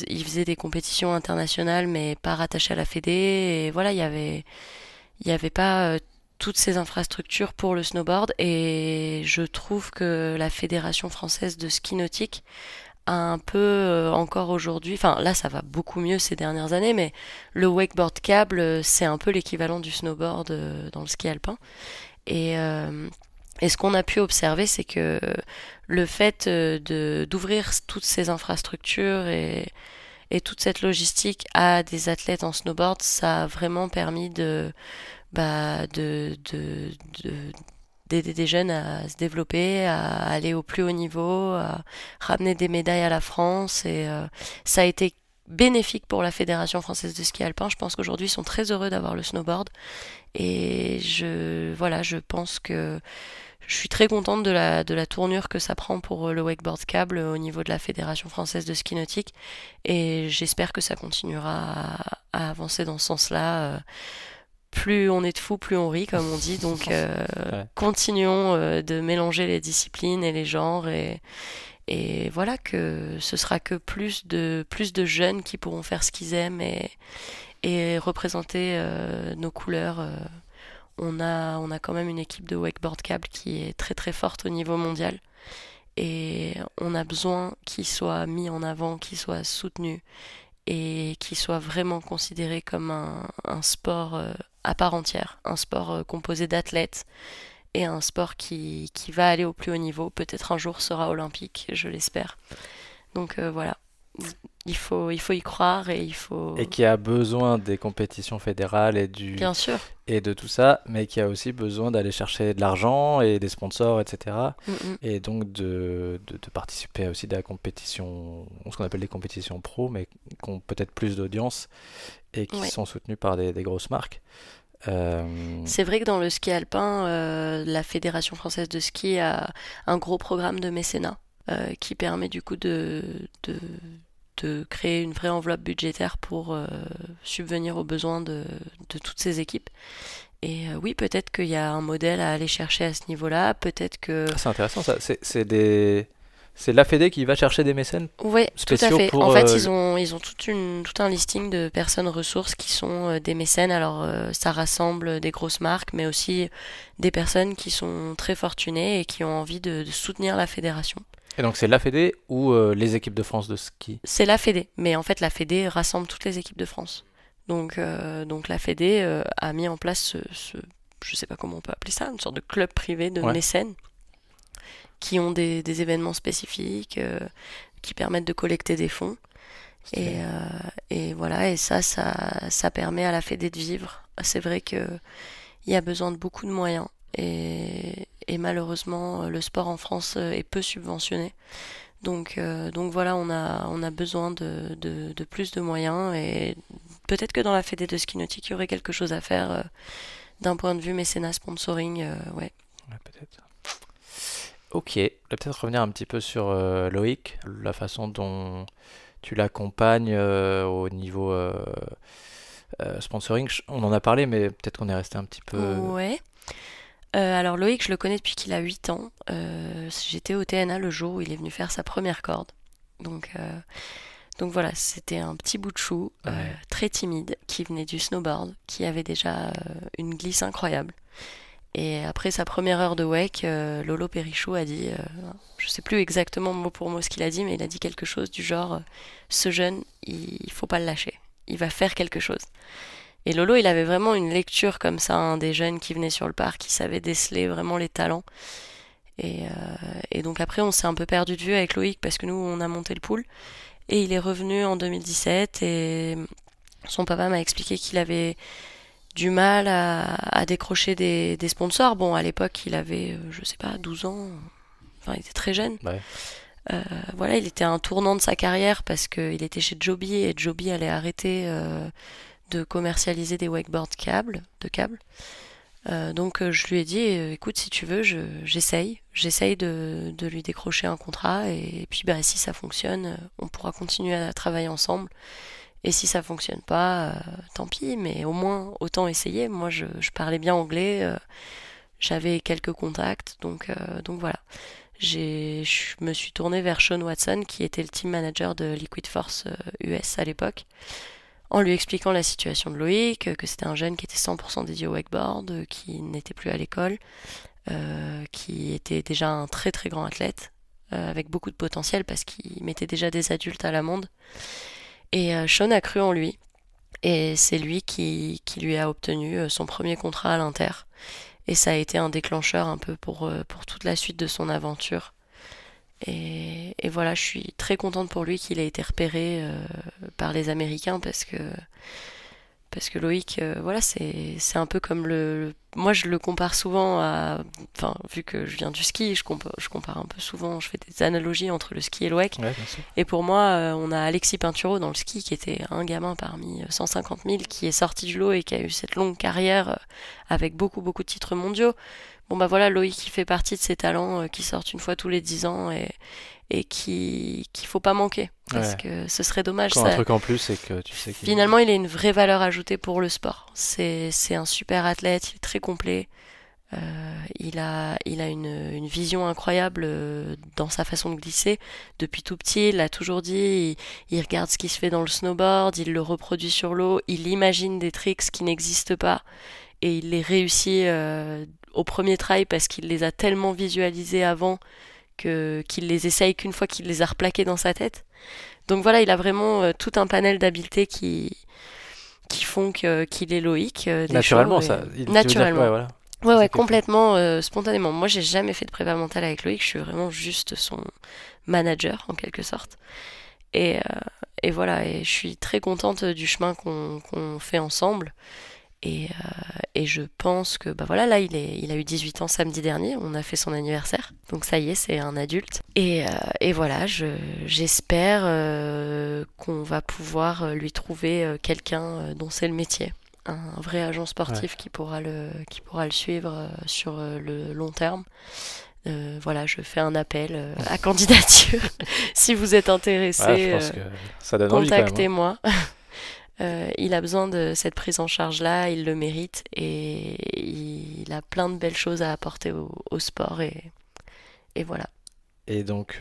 il faisait des compétitions internationales, mais pas rattachées à la fédé, et voilà, il y avait pas toutes ces infrastructures pour le snowboard et je trouve que la Fédération française de ski nautique a un peu encore aujourd'hui, enfin là ça va beaucoup mieux ces dernières années, mais le wakeboard câble c'est un peu l'équivalent du snowboard dans le ski alpin. Et ce qu'on a pu observer, c'est que le fait d'ouvrir toutes ces infrastructures et toute cette logistique à des athlètes en snowboard, ça a vraiment permis bah, de- d'aider des jeunes à se développer, à aller au plus haut niveau, à ramener des médailles à la France. Et ça a été bénéfique pour la Fédération française de ski alpin. Je pense qu'aujourd'hui, ils sont très heureux d'avoir le snowboard. Et voilà, je pense que je suis très contente de la tournure que ça prend pour le wakeboard câble au niveau de la Fédération française de ski nautique. Et j'espère que ça continuera à avancer dans ce sens-là. Plus on est de fous, plus on rit, comme on dit. Donc, Ouais. continuons de mélanger les disciplines et les genres. Et voilà que ce sera que plus de jeunes qui pourront faire ce qu'ils aiment et représenter nos couleurs on a quand même une équipe de wakeboard câble qui est très très forte au niveau mondial. Et on a besoin qu'ils soient mis en avant, qu'ils soient soutenus et qu'ils soient vraiment considérés comme un sport à part entière, un sport composé d'athlètes et un sport qui va aller au plus haut niveau. Peut-être un jour sera olympique, je l'espère. Donc voilà, il faut y croire et il faut... Et qui a besoin des compétitions fédérales Bien sûr. et de tout ça, mais qui a aussi besoin d'aller chercher de l'argent et des sponsors, etc. Mm, mm. Et donc de participer aussi à la compétition, ce qu'on appelle des compétitions pro, mais qui ont peut-être plus d'audience et qui Ouais. sont soutenues par des grosses marques. C'est vrai que dans le ski alpin, la Fédération française de ski a un gros programme de mécénat qui permet du coup de créer une vraie enveloppe budgétaire pour subvenir aux besoins de toutes ces équipes. Et oui, peut-être qu'il y a un modèle à aller chercher à ce niveau-là. Peut-être que... C'est intéressant ça. C'est la Fédé qui va chercher des mécènes Ouais, tout à spéciaux fait. pour En fait, ils ont tout un listing de personnes ressources qui sont des mécènes. Alors, ça rassemble des grosses marques, mais aussi des personnes qui sont très fortunées et qui ont envie de soutenir la fédération. Et donc c'est la Fédé ou les équipes de France de ski? C'est la Fédé, mais en fait, la Fédé rassemble toutes les équipes de France. Donc la Fédé a mis en place je sais pas comment on peut appeler ça, une sorte de club privé de Ouais. mécènes qui ont des événements spécifiques, qui permettent de collecter des fonds. Stylé. Et voilà, et ça permet à la Fédé de vivre. C'est vrai qu'il y a besoin de beaucoup de moyens. Et malheureusement, le sport en France est peu subventionné. Donc voilà, on a besoin de plus de moyens. Et peut-être que dans la Fédé de ski nautique, il y aurait quelque chose à faire d'un point de vue mécénat sponsoring. Ouais. Ouais, peut-être. Ok, on va peut-être revenir un petit peu sur Loïc, la façon dont tu l'accompagnes au niveau sponsoring. On en a parlé, mais peut-être qu'on est resté un petit peu... Ouais. Alors Loïc, je le connais depuis qu'il a 8 ans. J'étais au TNA le jour où il est venu faire sa première corde. Donc voilà, c'était un petit bout de chou, Ouais. très timide, qui venait du snowboard, qui avait déjà une glisse incroyable. Et après sa première heure de wake, Lolo Périchou a dit, je sais plus exactement mot pour mot ce qu'il a dit, mais il a dit quelque chose du genre, ce jeune, il faut pas le lâcher, il va faire quelque chose. Et Lolo, il avait vraiment une lecture comme ça, hein, des jeunes qui venaient sur le parc, qui savaient déceler vraiment les talents. Et donc après, on s'est un peu perdu de vue avec Loïc parce que nous, on a monté le pool. Et il est revenu en 2017 et son papa m'a expliqué qu'il avait du mal à décrocher des sponsors. Bon, à l'époque, il avait, je sais pas, 12 ans. Enfin, il était très jeune. Ouais. Voilà, il était à un tournant de sa carrière parce qu'il était chez Joby et Joby allait arrêter de commercialiser des wakeboards de câbles. Donc je lui ai dit, écoute, si tu veux, j'essaye de lui décrocher un contrat et puis bah, si ça fonctionne, on pourra continuer à travailler ensemble. Et si ça fonctionne pas, tant pis, mais au moins autant essayer. Moi, je parlais bien anglais, j'avais quelques contacts, donc voilà. Je me suis tournée vers Sean Watson, qui était le team manager de Liquid Force US à l'époque, en lui expliquant la situation de Loïc, que c'était un jeune qui était 100% dédié au wakeboard, qui n'était plus à l'école, qui était déjà un très très grand athlète, avec beaucoup de potentiel parce qu'il mettait déjà des adultes à l'amende. Et Sean a cru en lui. Et c'est lui qui lui a obtenu son premier contrat à l'Inter. Et ça a été un déclencheur un peu pour toute la suite de son aventure. Et voilà, je suis très contente pour lui qu'il ait été repéré par les Américains parce que Loïc, voilà, c'est un peu comme moi, je le compare souvent à... Enfin, vu que je viens du ski, je compare un peu souvent, je fais des analogies entre le ski et le wake. Ouais, bien sûr. Et pour moi, on a Alexis Pinturo dans le ski qui était un gamin parmi 150 000 qui est sorti du lot et qui a eu cette longue carrière avec beaucoup, beaucoup de titres mondiaux. Bon bah voilà, Loïc qui fait partie de ces talents qui sortent une fois tous les 10 ans et qu'il faut pas manquer parce Ouais. que ce serait dommage. Quand un truc en plus, c'est que tu sais qu'il... Finalement, il a une vraie valeur ajoutée pour le sport. C'est un super athlète, il est très complet. Il a une vision incroyable dans sa façon de glisser. Depuis tout petit, il l'a toujours dit, il regarde ce qui se fait dans le snowboard, il le reproduit sur l'eau, il imagine des tricks qui n'existent pas et il les réussit au premier try parce qu'il les a tellement visualisés avant qu'il les essaye qu'une fois qu'il les a replaqués dans sa tête. Donc voilà, il a vraiment tout un panel d'habiletés qui font qu'il est Loïc. Naturellement, choses, ça. Naturellement. Ouais, voilà. Ouais, complètement, spontanément. Moi, j'ai jamais fait de prépa mentale avec Loïc, je suis vraiment juste son manager, en quelque sorte. Et, euh, et voilà, et je suis très contente du chemin qu'on fait ensemble. Et je pense que, bah voilà, là, il a eu 18 ans samedi dernier, on a fait son anniversaire. Donc ça y est, c'est un adulte. Et voilà, j'espère qu'on va pouvoir lui trouver quelqu'un dont c'est le métier. Un vrai agent sportif qui pourra le suivre sur le long terme. Voilà, je fais un appel à candidature. Si vous êtes intéressé, je pense que ça donne envie quand même, hein. contactez-moi. Il a besoin de cette prise en charge-là, il le mérite et il a plein de belles choses à apporter au sport et voilà. Et donc,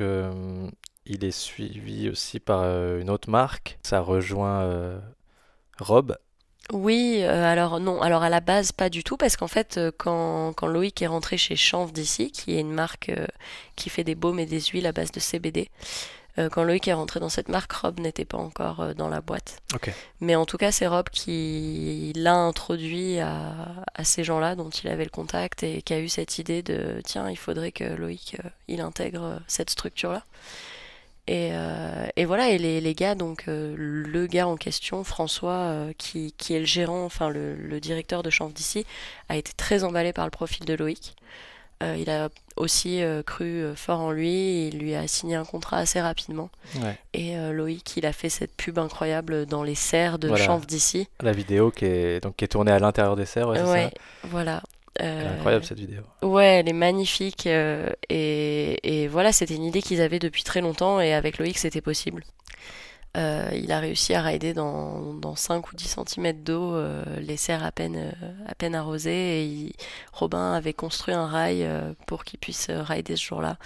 il est suivi aussi par une autre marque. Ça rejoint Rob. Oui, alors non, alors à la base pas du tout parce qu'en fait quand Loïc est rentré chez Chanvre d'ici, qui est une marque qui fait des baumes et des huiles à base de CBD, quand Loïc est rentré dans cette marque, Rob n'était pas encore dans la boîte. Ok. Mais en tout cas, c'est Rob qui l'a introduit à ces gens-là dont il avait le contact et qui a eu cette idée de tiens, il faudrait que Loïc il intègre cette structure-là. Et voilà, et les gars, donc le gars en question, François, qui est le gérant, enfin le directeur de Chanvre d'ici, a été très emballé par le profil de Loïc. Il a aussi cru fort en lui, il lui a signé un contrat assez rapidement. Ouais. Et Loïc, il a fait cette pub incroyable dans les serres de Voilà. Chanvre d'ici. La vidéo qui est tournée à l'intérieur des serres, ouais, c'est ça. Voilà. Elle est incroyable cette vidéo. Ouais, elle est magnifique. Et voilà, c'était une idée qu'ils avaient depuis très longtemps et avec Loïc, c'était possible. Il a réussi à rider dans 5 ou 10 cm d'eau les serres à peine arrosées et Robin avait construit un rail pour qu'il puisse rider ce jour-là.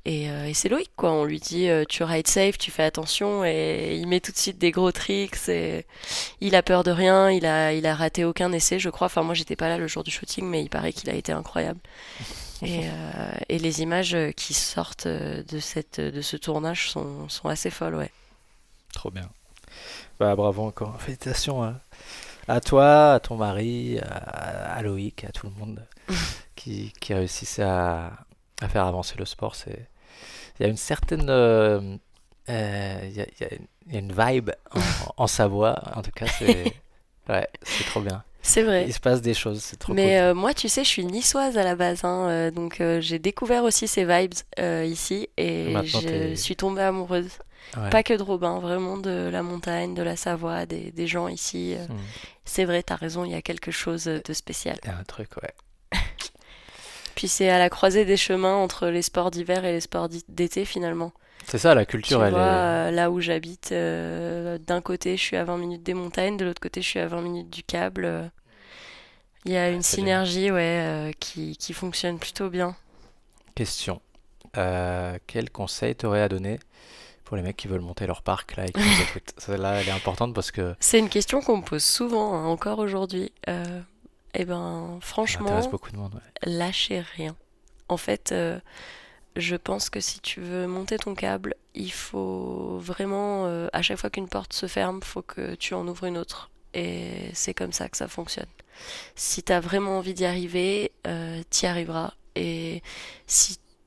Et c'est Loïc, quoi. On lui dit tu rides safe, tu fais attention et il met tout de suite des gros tricks et il a peur de rien, il a raté aucun essai, je crois. Enfin, moi j'étais pas là le jour du shooting, mais il paraît qu'il a été incroyable. Et les images qui sortent de ce tournage sont assez folles, ouais. Trop bien. Bah, bravo encore. Félicitations à toi, à ton mari, à Loïc, à tout le monde qui réussissent à faire avancer le sport. Il y a une certaine... il y a une vibe en Savoie. En tout cas, ouais, c'est trop bien. C'est vrai. Il se passe des choses, c'est trop Mais cool. moi, tu sais, je suis niçoise à la base, hein, donc j'ai découvert aussi ces vibes ici et Maintenant, je suis tombée amoureuse. Ouais. Pas que de Robin, vraiment de la montagne, de la Savoie, des gens ici. C'est vrai, t'as raison, il y a quelque chose de spécial. Il y a un truc, ouais. Puis c'est à la croisée des chemins entre les sports d'hiver et les sports d'été finalement. C'est ça, la culture, Tu elle vois, là où j'habite, d'un côté je suis à 20 minutes des montagnes, de l'autre côté je suis à 20 minutes du câble. Il y a une c'est synergie qui fonctionne plutôt bien. Question. Quel conseil t'aurais à donner pour les mecs qui veulent monter leur parc là et qui nous écoutent? Celle-là, elle est importante parce que C'est une question qu'on me pose souvent, hein, encore aujourd'hui. Eh ben, ça intéresse franchement, beaucoup de monde. Ouais. lâchez rien. En fait, je pense que si tu veux monter ton câble, il faut vraiment, à chaque fois qu'une porte se ferme, faut que tu en ouvres une autre. Et c'est comme ça que ça fonctionne. Si t'as vraiment envie d'y arriver, t'y arriveras. Et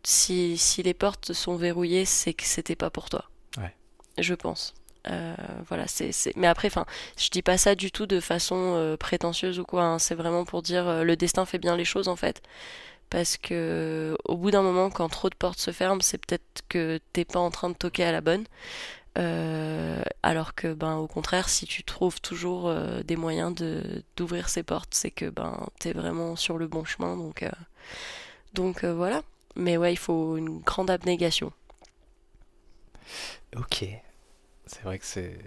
si les portes sont verrouillées, c'est que c'était pas pour toi. Ouais. Je pense. Voilà, Mais après, enfin, je dis pas ça du tout de façon prétentieuse ou quoi, hein. C'est vraiment pour dire le destin fait bien les choses en fait. Parce que au bout d'un moment, quand trop de portes se ferment, c'est peut-être que t'es pas en train de toquer à la bonne. Alors que, ben, au contraire, si tu trouves toujours des moyens d'ouvrir ces portes, c'est que ben t'es vraiment sur le bon chemin. Donc voilà. Mais ouais, il faut une grande abnégation. Ok. C'est vrai que c'est...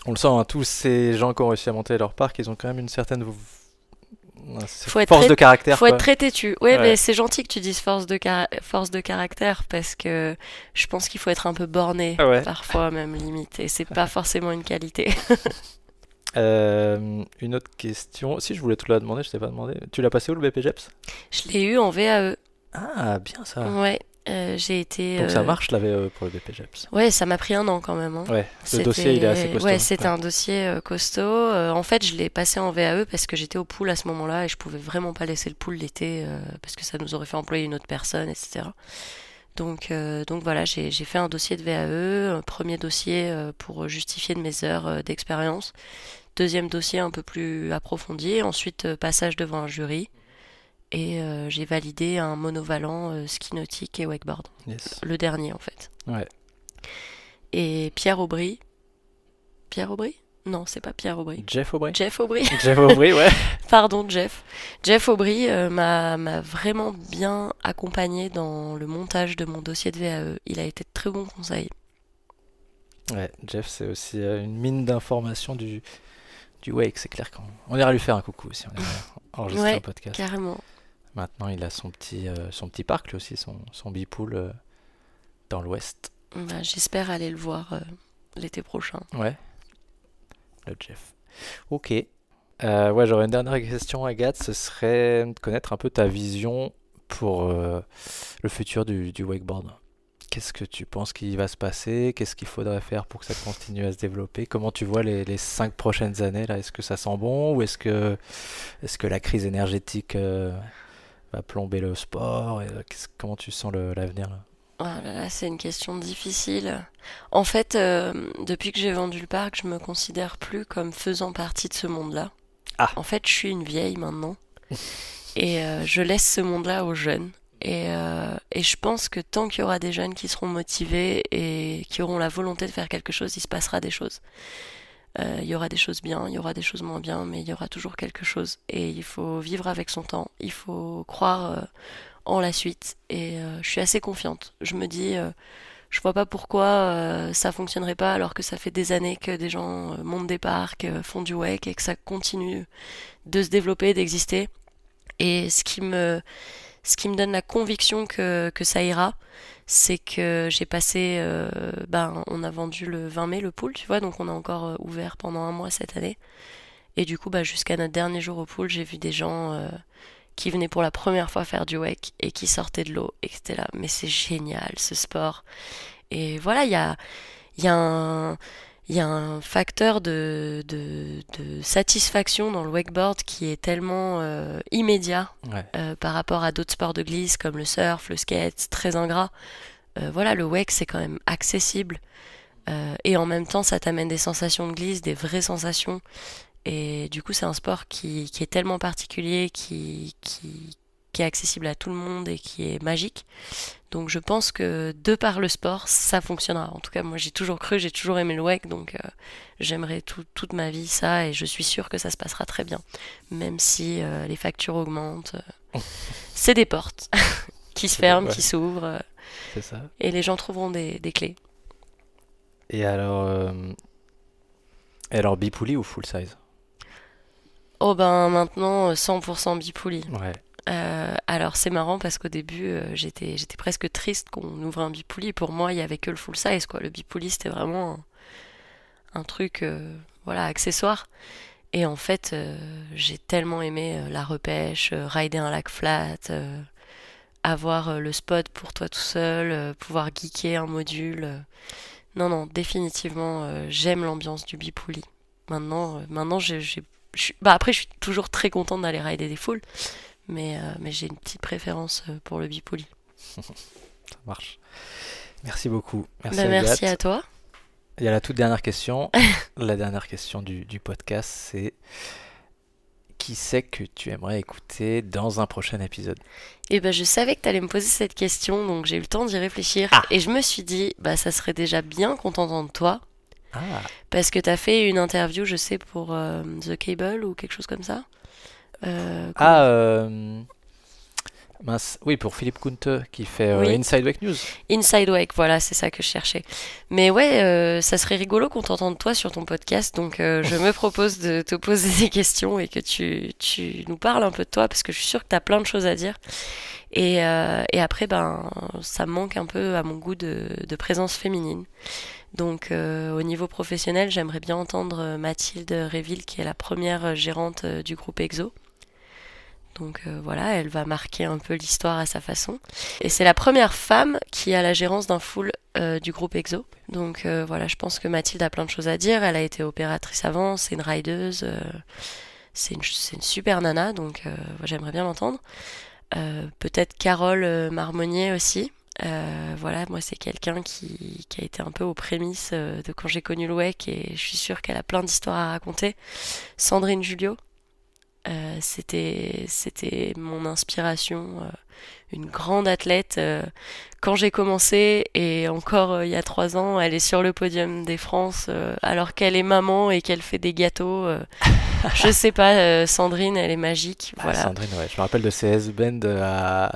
On le sent, hein, tous ces gens qui ont réussi à monter leur parc, ils ont quand même une certaine force de caractère. Faut quoi. être très têtu. Ouais, Ouais. mais c'est gentil que tu dises force de caractère parce que je pense qu'il faut être un peu borné Ah ouais. parfois même limite et c'est pas forcément une qualité. Une autre question. Si je voulais te la demander, je t'ai pas demandé. Tu l'as passé où le BPGEPS? Je l'ai eu en VAE. Ah, bien ça. Ouais, j'ai été. Donc ça marche la VE pour le BPGEPS. Ouais, ça m'a pris un an quand même, hein. Ouais, le dossier il est assez costaud. Ouais, c'était Ouais. un dossier costaud. En fait, je l'ai passé en VAE parce que j'étais au pool à ce moment-là et je pouvais vraiment pas laisser le pool l'été parce que ça nous aurait fait employer une autre personne, etc. Donc voilà, j'ai fait un dossier de VAE, un premier dossier pour justifier de mes heures d'expérience, deuxième dossier un peu plus approfondi, ensuite passage devant un jury et j'ai validé un monovalent ski nautique et wakeboard, Yes. le dernier en fait. Ouais. Et Pierre Aubry? Non, c'est pas Pierre Aubry. Jeff Aubry. Jeff Aubry. Jeff Aubry, ouais. Pardon, Jeff. Jeff Aubry m'a vraiment bien accompagné dans le montage de mon dossier de VAE. Il a été de très bons conseils. Ouais, Jeff, c'est aussi une mine d'informations du wake. C'est clair qu'on ira lui faire un coucou aussi. On ira enregistrer un Ouais, podcast. carrément. Maintenant, il a son petit parc, lui aussi, son bipool dans l'ouest. Bah, j'espère aller le voir l'été prochain. Ouais, le Jeff. Ok. Ouais, j'aurais une dernière question, Agathe. Ce serait de connaître un peu ta vision pour le futur du wakeboard. Qu'est-ce que tu penses qu'il va se passer? Qu'est-ce qu'il faudrait faire pour que ça continue à se développer? Comment tu vois les 5 prochaines années là? Est-ce que ça sent bon ou est-ce que la crise énergétique va plomber le sport? Et, comment tu sens l'avenir là? Oh là là, c'est une question difficile. En fait, depuis que j'ai vendu le parc, je me considère plus comme faisant partie de ce monde-là. Ah. En fait, je suis une vieille maintenant. Et je laisse ce monde-là aux jeunes. Et je pense que tant qu'il y aura des jeunes qui seront motivés et qui auront la volonté de faire quelque chose, il se passera des choses. Il y aura des choses bien, il y aura des choses moins bien, mais il y aura toujours quelque chose. Et il faut vivre avec son temps, il faut croire en la suite. Et je suis assez confiante. Je me dis, je vois pas pourquoi ça fonctionnerait pas alors que ça fait des années que des gens montent des parcs, font du wake et que ça continue de se développer, d'exister. Et ce qui me donne la conviction que ça ira, c'est que j'ai passé, on a vendu le 20 mai le pool, tu vois, donc on a encore ouvert pendant un mois cette année. Et du coup, jusqu'à notre dernier jour au pool, j'ai vu des gens qui venaient pour la première fois faire du wake et qui sortaient de l'eau et qui étaient là. Mais c'est génial ce sport. Et voilà, il y a un, il y a un facteur de satisfaction dans le wakeboard qui est tellement immédiat Ouais. par rapport à d'autres sports de glisse comme le surf, le skate, très ingrat. Voilà, le wake c'est quand même accessible et en même temps ça t'amène des sensations de glisse, des vraies sensations. Et du coup, c'est un sport qui est tellement particulier, qui est accessible à tout le monde et qui est magique. Donc je pense que de par le sport, ça fonctionnera. En tout cas, moi j'ai toujours cru, j'ai toujours aimé le wake, donc j'aimerais toute ma vie ça et je suis sûre que ça se passera très bien. Même si les factures augmentent, c'est des portes qui se ferment, Ouais, qui s'ouvrent c'est ça. et les gens trouveront des clés. Et alors bipouli ou full size? Oh ben maintenant 100% bipouli. Ouais. Alors c'est marrant parce qu'au début j'étais presque triste qu'on ouvre un bipouli. Pour moi il y avait que le full size quoi. Le bipouli c'était vraiment un truc voilà accessoire. Et en fait j'ai tellement aimé la repêche, rider un lac flat, avoir le spot pour toi tout seul, pouvoir geeker un module. Non définitivement j'aime l'ambiance du bipouli. Maintenant après je suis toujours très contente d'aller rider des foules. Mais j'ai une petite préférence pour le bipouli. Ça marche. Merci beaucoup. Merci Merci Agathe. à toi. Il y a la toute dernière question. La dernière question du podcast, c'est qui c'est que tu aimerais écouter dans un prochain épisode? Et je savais que tu allais me poser cette question, donc j'ai eu le temps d'y réfléchir. Ah. Et je me suis dit, ça serait déjà bien qu'on t'entende toi, Ah, parce que tu as fait une interview, je sais, pour The Cable ou quelque chose comme ça. mince. Oui, pour Philippe Kunte qui fait Oui. Inside Wake News. Inside Wake, voilà, c'est ça que je cherchais. Mais ouais, ça serait rigolo qu'on t'entende toi sur ton podcast, donc je me propose de te poser des questions et que tu nous parles un peu de toi, parce que je suis sûre que tu as plein de choses à dire. Et après, ça me manque un peu à mon goût de présence féminine. Donc au niveau professionnel, j'aimerais bien entendre Mathilde Réville, qui est la première gérante du groupe EXO. Donc voilà, elle va marquer un peu l'histoire à sa façon. Et c'est la première femme qui a la gérance d'un full du groupe EXO. Donc voilà, je pense que Mathilde a plein de choses à dire. Elle a été opératrice avant, c'est une rideuse, c'est une super nana, donc j'aimerais bien l'entendre. Peut-être Carole Marmonnier aussi. Voilà, moi c'est quelqu'un qui a été un peu aux prémices de quand j'ai connu le WEC et je suis sûre qu'elle a plein d'histoires à raconter. Sandrine Julliot, c'était mon inspiration, une grande athlète. Quand j'ai commencé et encore il y a 3 ans, elle est sur le podium des France alors qu'elle est maman et qu'elle fait des gâteaux. Je sais pas, Sandrine, elle est magique. Voilà. Sandrine, ouais. Je me rappelle de ses S-bend à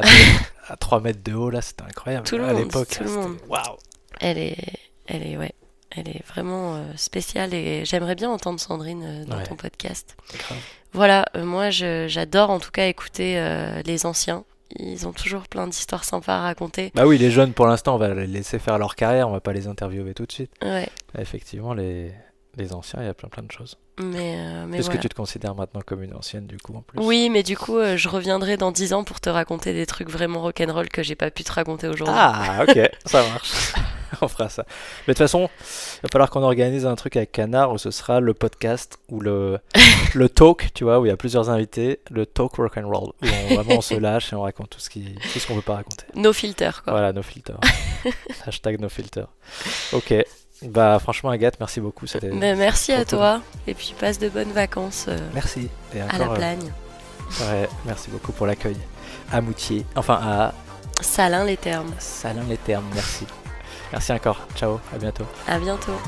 3 mètres de haut, là, c'était incroyable. Tout le à monde, l'époque, tout le monde. Waouh! Ouais, elle est vraiment spéciale et j'aimerais bien entendre Sandrine dans ton podcast. Grave. Voilà, moi j'adore en tout cas écouter les anciens. Ils ont toujours plein d'histoires sympas à raconter. Bah oui, les jeunes pour l'instant, on va les laisser faire leur carrière, on va pas les interviewer tout de suite. Ouais. Effectivement, les anciens, il y a plein de choses. Mais Est-ce voilà. que tu te considères maintenant comme une ancienne du coup en plus? Oui, mais du coup, je reviendrai dans 10 ans pour te raconter des trucs vraiment rock'n'roll que j'ai pas pu te raconter aujourd'hui. Ah, ok, ça marche. On fera ça. Mais de toute façon, il va falloir qu'on organise un truc avec Canard où ce sera le podcast ou le talk, tu vois, où il y a plusieurs invités, le talk rock'n'roll, où vraiment on se lâche et on raconte tout ce qu'on veut pas raconter. No filter, quoi. Voilà, no filter. Hashtag no filter. Ok. Bah franchement Agathe, merci beaucoup. Mais merci à toi et puis passe de bonnes vacances merci. Et encore, à la Plagne. Ouais, merci beaucoup pour l'accueil. À Moutier, enfin à Salins-les-Thermes. Salins-les-Thermes, merci. Merci encore. Ciao, à bientôt. À bientôt.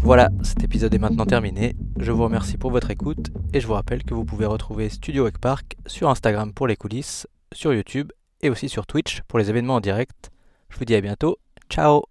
Voilà, cet épisode est maintenant terminé. Je vous remercie pour votre écoute et je vous rappelle que vous pouvez retrouver Studio Wack Park sur Instagram pour les coulisses, sur YouTube et aussi sur Twitch pour les événements en direct. Je vous dis à bientôt. Ciao!